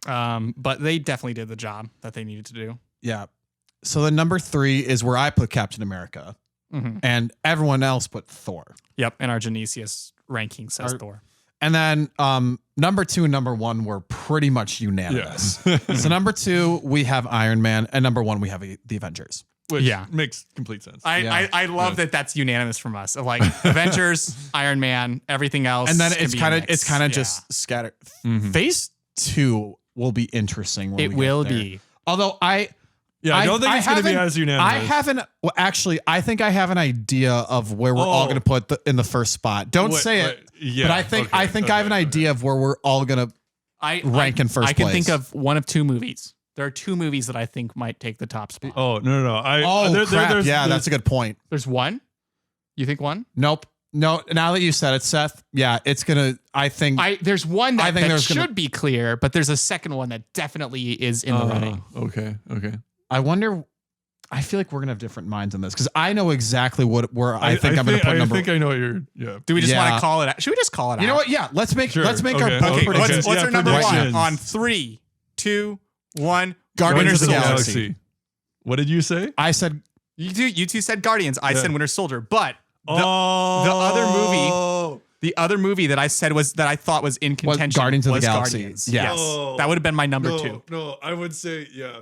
But they definitely did the job that they needed to do. Yeah. So the number 3 is where I put Captain America, and everyone else put Thor. Yep, and our Genesius ranking says Thor. And then number 2 and number 1 were pretty much unanimous. So number 2 we have Iron Man, and number 1 we have the Avengers. Which Yeah. makes complete sense. I love that that's unanimous from us. Of like Avengers, Iron Man, everything else. And then can it's be kind of mixed. just scattered. Phase 2 will be interesting. When It we get will there. be. Although I don't think it's going to be as unanimous. I haven't. Well, actually, I think I have an idea of where we're all going to put in the first spot. Don't say it. yeah, but I think I have an idea of where we're all going to rank in first I can place. think of one of 2 movies. There are 2 movies that I think might take the top spot. Oh, no. crap. That's a good point. There's one? You think one? Nope. No, now that you said it, Seth, yeah, it's going to, I think. There's one that, I think that there's should gonna- be clear, but there's a second one that definitely is in the running. Okay. I wonder, I feel like we're going to have different minds on this because I know exactly where I think I'm going to put number. I think I know what you're. Yeah. Do we just want Yeah. to call it out? Should we just call it out? You know what? Yeah, let's make Sure. our Okay. bold Okay, predictions. What's our number predictions. one? On 3, 2, 1. Guardians of the Winter Soldier. Galaxy. What did you say? I said You two said Guardians. I said Winter Soldier. But the Oh, the other movie that I said that I thought was in contention Guardians of the was Galaxy. Guardians. Yes. Oh. That would have been my number 2. No, I would say yeah.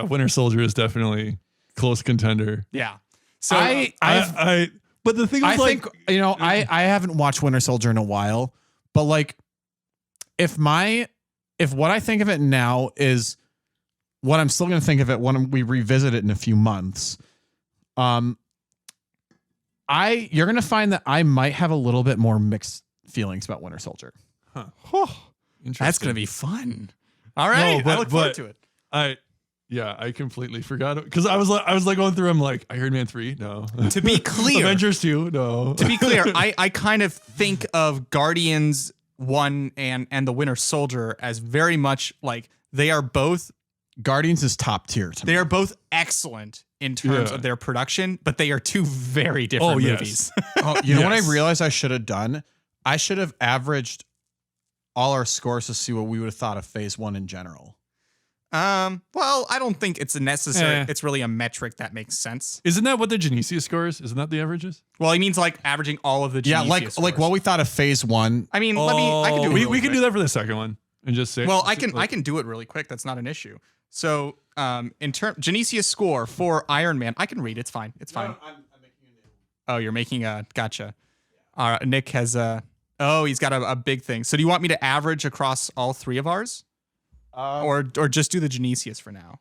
Winter Soldier is definitely close contender. Yeah. So But the thing is, I like, think I haven't watched Winter Soldier in a while, but like if what I think of it now is what I'm still going to think of it when we revisit it in a few months, you're going to find that I might have a little bit more mixed feelings about Winter Soldier. that's gonna be fun. All right, No, I look forward to it. Yeah, I completely forgot because I was like going through. I'm like Iron Man 3, no. To be clear, Avengers 2, no. to be clear, I kind of think of Guardians 1 and the Winter Soldier as very much like they are both Guardians is top tier to me. they are both excellent in terms of their production, but they are two very different movies. Oh, you know what I realized I should have done? I should have averaged all our scores to see what we would have thought of Phase 1 in general. Well, I don't think it's a necessary. It's really a metric that makes sense. Isn't that what the Genesius score is? Isn't that the averages? Well, he means like averaging all of the Yeah, Genesius like what we thought of Phase 1. I mean, I can do it. We can do that for the second one and just say. Well, I can do it really quick. That's not an issue. So, in Genesius score for Iron Man, I can read. It's fine. It's fine. No, I'm making a new. Oh, you're making a gotcha. All right, Nick has he's got a big thing. So, do you want me to average across all three of ours? Or just do the Genesius for now?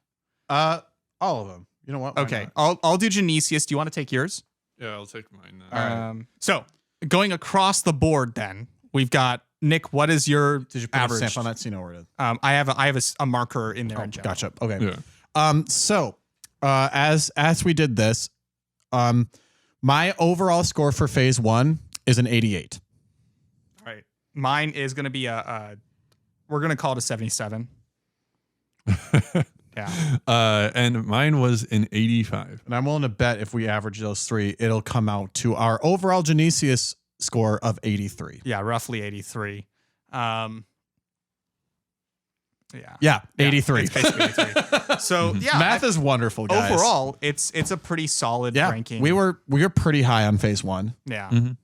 All of them. You know what? Why Okay, not? I'll do Genesius. Do you want to take yours? Yeah, I'll take mine then. All right. So going across the board, then we've got Nick. What is your Did you put average? a stamp on that? So you know where it is. I have a marker in there. In general. Gotcha. Okay. Yeah. So, as we did this, my overall score for Phase 1 is an 88. All right, mine is going to be we're going to call it a 77. Yeah. And mine was an 85. And I'm willing to bet if we average those three, it'll come out to our overall Genesius score of 83. Yeah, roughly 83. Yeah. Yeah, 83. It's basically 83. So yeah, Math is wonderful, guys. overall, it's a pretty solid ranking. We were pretty high on Phase 1. Yeah.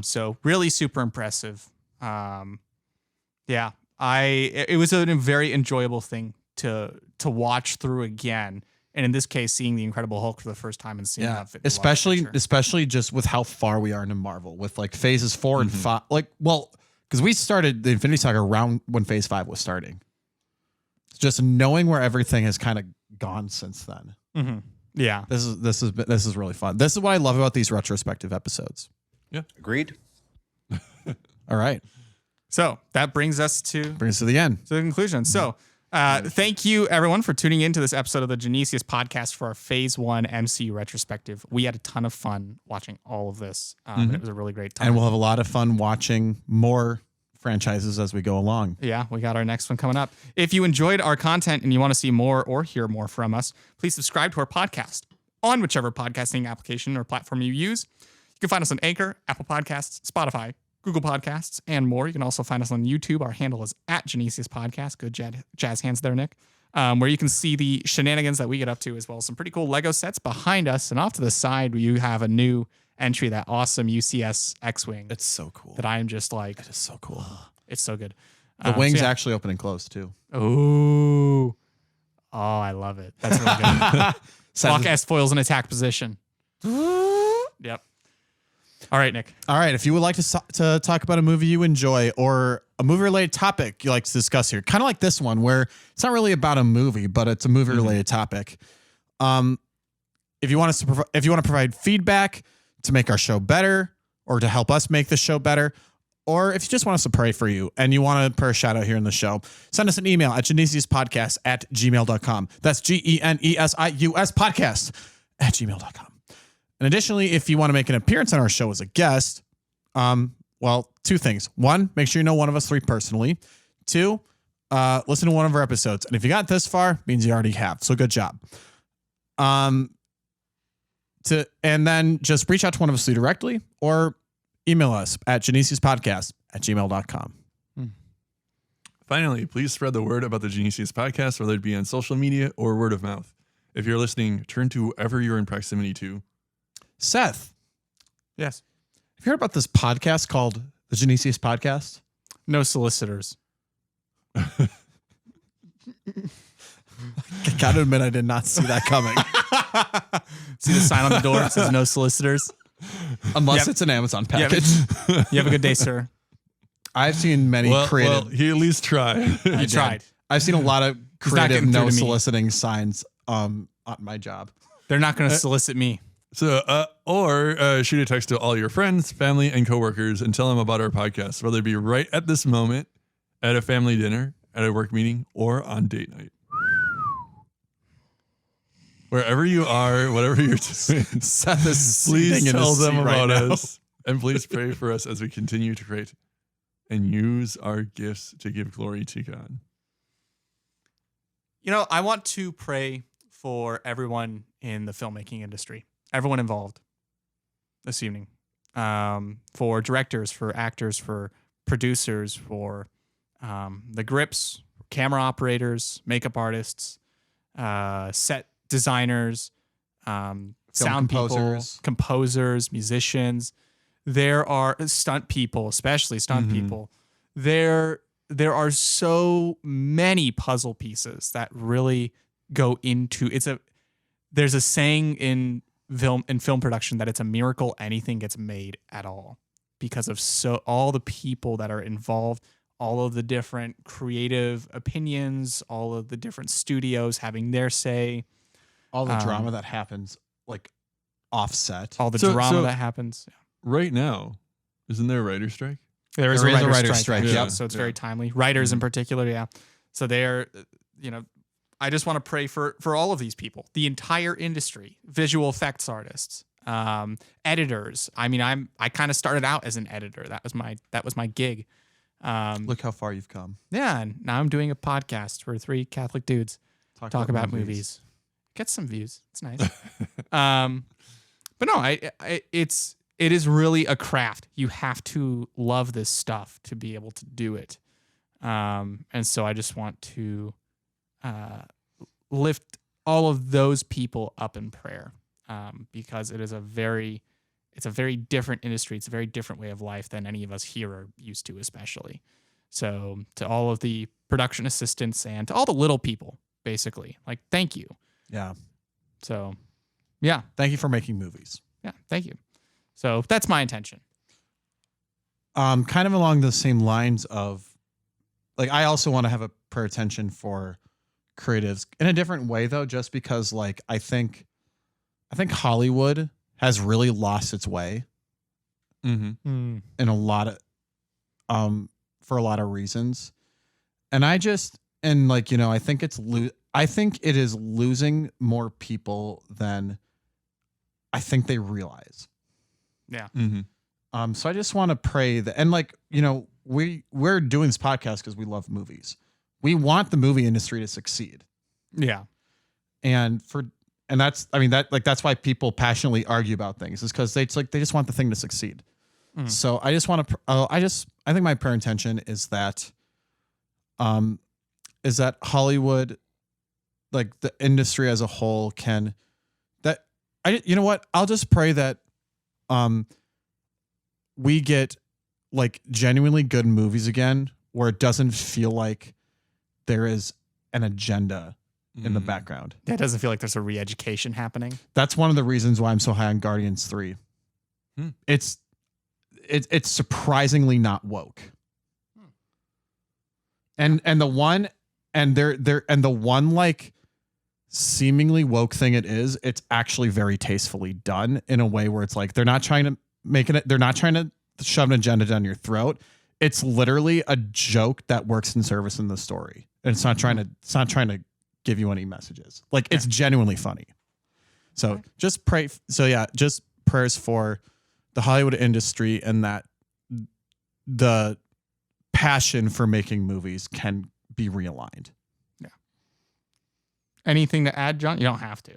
So really super impressive. Yeah. It was a very enjoyable thing to watch through again. And in this case, seeing the Incredible Hulk for the first time and seeing how it fit in the larger picture. especially just with how far we are into Marvel with like phases 4 and 5. Like, well, because we started the Infinity Saga around when Phase 5 was starting. Just knowing where everything has kind of gone since then. Yeah. This is really fun. This is what I love about these retrospective episodes. Yeah. Agreed? All right. So that brings us to the end. the conclusion. So thank you, everyone, for tuning in to this episode of the Genesius podcast for our Phase 1 MCU retrospective. We had a ton of fun watching all of this. And it was a really great time. And we'll have a lot of fun watching more franchises as we go along. Yeah, we you next one coming up. If you enjoyed our content and you want to see more or hear more from us, please subscribe to our podcast on whichever podcasting application or platform you use. You can find us on Anchor, Apple Podcasts, Spotify, Google Podcasts, and more. You can also find us on YouTube. Our handle is @Genesius Podcast. Good jazz hands there, Nick. Where you can see the shenanigans that we get up to, as well as some pretty cool Lego sets behind us. And off to the side, you have a new entry, that awesome UCS X-Wing. It's so cool. That I am just like, It is so cool. it's so good. The wings actually open and close too. Oh, I love it. That's really good. Lock S foils in attack position. Yep. All right, Nick. All right. If you would like to talk about a movie you enjoy or a movie related topic you like to discuss here, kind of like this one where it's not really about a movie, but it's a movie related topic. If you want us to if you want to provide feedback to make our show better or to help us make the show better, or if you just want us to pray for you and you want to put a shout out here in the show, send us an email at genesiuspodcast@gmail.com. That's GENESIUS podcast@gmail.com. And additionally, if you want to make an appearance on our show as a guest, well, two things. One, make sure you know one of us three personally. Two, listen to one of our episodes. And if you got this far, means you already have. So good job. And then just reach out to one of us directly or email us at genesiuspodcast@gmail.com. Finally, please spread the word about the Genesius podcast, whether it be on social media or word of mouth. If you're listening, turn to whoever you're in proximity to. Seth, Yes. have you heard about this podcast called the Genesius Podcast? No solicitors. I gotta admit, I did not see that coming. See the sign on the door? It says no solicitors. Unless it's an Amazon package. You have a good day, sir. I've seen many creative. Well, he at least tried. You tried. I've seen a lot of not creative getting through no to me. soliciting signs on my job. They're not going to solicit me. So, or shoot a text to all your friends, family, and coworkers and tell them about our podcast, whether it be right at this moment, at a family dinner, at a work meeting, or on date night. Wherever you are, whatever you're doing, Seth is please sitting in tell his them seat right about now. us. And please pray for us as we continue to create and use our gifts to give glory to God. You know, I want to pray for everyone in the filmmaking industry, everyone involved this evening, for directors, for actors, for producers, for the grips, camera operators, makeup artists, set designers, sound composers, musicians. There are stunt people, especially stunt people. There are so many puzzle pieces that really go into there's a saying in film production that it's a miracle anything gets made at all because of all the people that are involved, all of the different creative opinions, all of the different studios having their say, All the drama that happens like offset. all the drama that happens. Right now, isn't there a writer's strike? There is a writer's strike. Yeah. Yep. So it's very timely. Writers in particular, yeah. So they're, I just want to pray for all of these people, the entire industry, visual effects artists, editors. I mean, I kind of started out as an editor. That was my gig. Look how far you've come. Yeah, and now I'm doing a podcast where three Catholic dudes talk about movies. Get some views. It's nice. But no, it is really a craft. You have to love this stuff to be able to do it. And so I just want to lift all of those people up in prayer, because it's a very different industry. It's a very different way of life than any of us here are used to, especially. So to all of the production assistants and to all the little people, basically, like, thank you. Yeah. So, yeah. Thank you for making movies. Yeah. Thank you. So that's my intention. Kind of along the same lines of, like, I also want to have a prayer attention for creatives in a different way, though, just because, like, I think Hollywood has really lost its way in a lot of, for a lot of reasons. And I think it is losing more people than I think they realize. Yeah. So I just want to pray that, and we're doing this podcast because we love movies. We want the movie industry to succeed. Yeah. That's why people passionately argue about things, is because they just want the thing to succeed. So I just want to, I think my prayer intention is that Hollywood, like the industry as a whole, I'll just pray that we get like genuinely good movies again, where it doesn't feel like there is an agenda in the background. Yeah, it doesn't feel like there's a re-education happening. That's one of the reasons why I'm so high on Guardians 3. It's surprisingly not woke. And the one like seemingly woke thing it's actually very tastefully done in a way where it's like they're not trying to shove an agenda down your throat. It's literally a joke that works in service in the story. And it's not trying to give you any messages. Like, it's genuinely funny. So just pray. So yeah, just prayers for the Hollywood industry, and that the passion for making movies can be realigned. Yeah. Anything to add, John? You don't have to.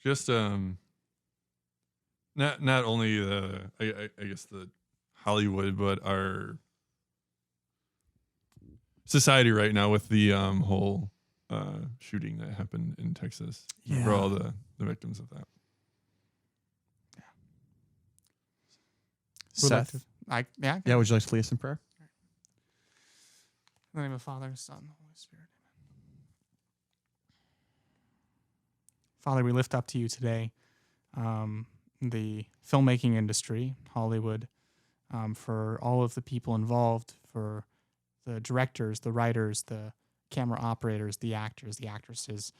Just not only I guess the Hollywood, but our society right now with the whole shooting that happened in Texas. Yeah. For all the victims of that. Seth, Would you would you like to lead us in prayer? In the name of the Father, Son, and Holy Spirit. Father, we lift up to you today the filmmaking industry, Hollywood, for all of the people involved, for the directors, the writers, the camera operators, the actors, the actresses,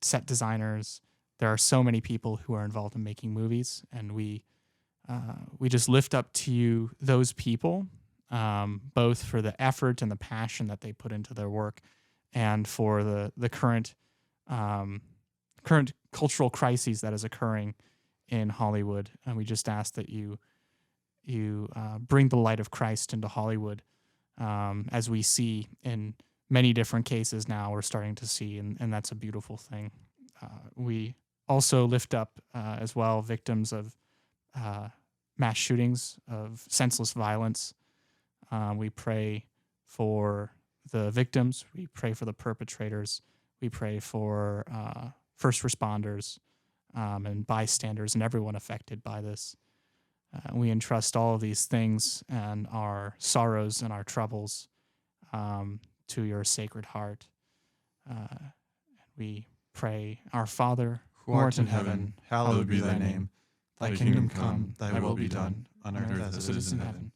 set designers. There are so many people who are involved in making movies, and we just lift up to you those people, both for the effort and the passion that they put into their work, and for the current current cultural crises that is occurring in Hollywood. And we just ask that you bring the light of Christ into Hollywood, as we see in many different cases now we're starting to see, and that's a beautiful thing. We also lift up as well victims of mass shootings, of senseless violence. We pray for the victims. We pray for the perpetrators. We pray for first responders and bystanders and everyone affected by this. We entrust all of these things and our sorrows and our troubles to your sacred heart. We pray, Our Father, Who art in heaven, hallowed be thy name. Thy kingdom come, thy will be done, on earth as it is in heaven.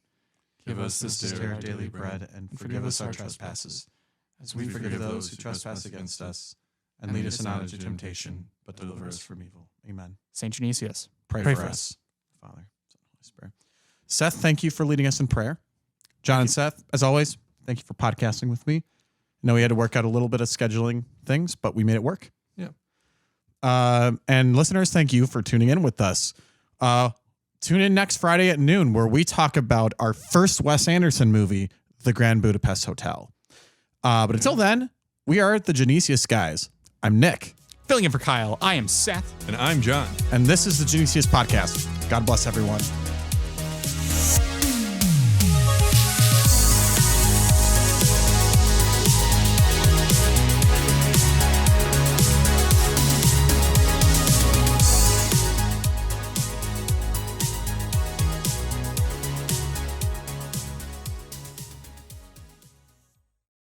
Give us this day our daily bread, and forgive us our trespasses, as we forgive those who trespass against us. And lead us not into temptation, but deliver us from evil. Amen. Saint Genesius, Pray for us. Father, Son, Holy Spirit. Seth, thank you for leading us in prayer. John and Seth, as always, thank you for podcasting with me. I know we had to work out a little bit of scheduling things, but we made it work. Yeah. And listeners, thank you for tuning in with us. Tune in next Friday at noon, where we talk about our first Wes Anderson movie, The Grand Budapest Hotel. But until then, we are the Genesius guys. I'm Nick. filling in for Kyle, I am Seth. And I'm John. And this is the Genesius Podcast. God bless everyone.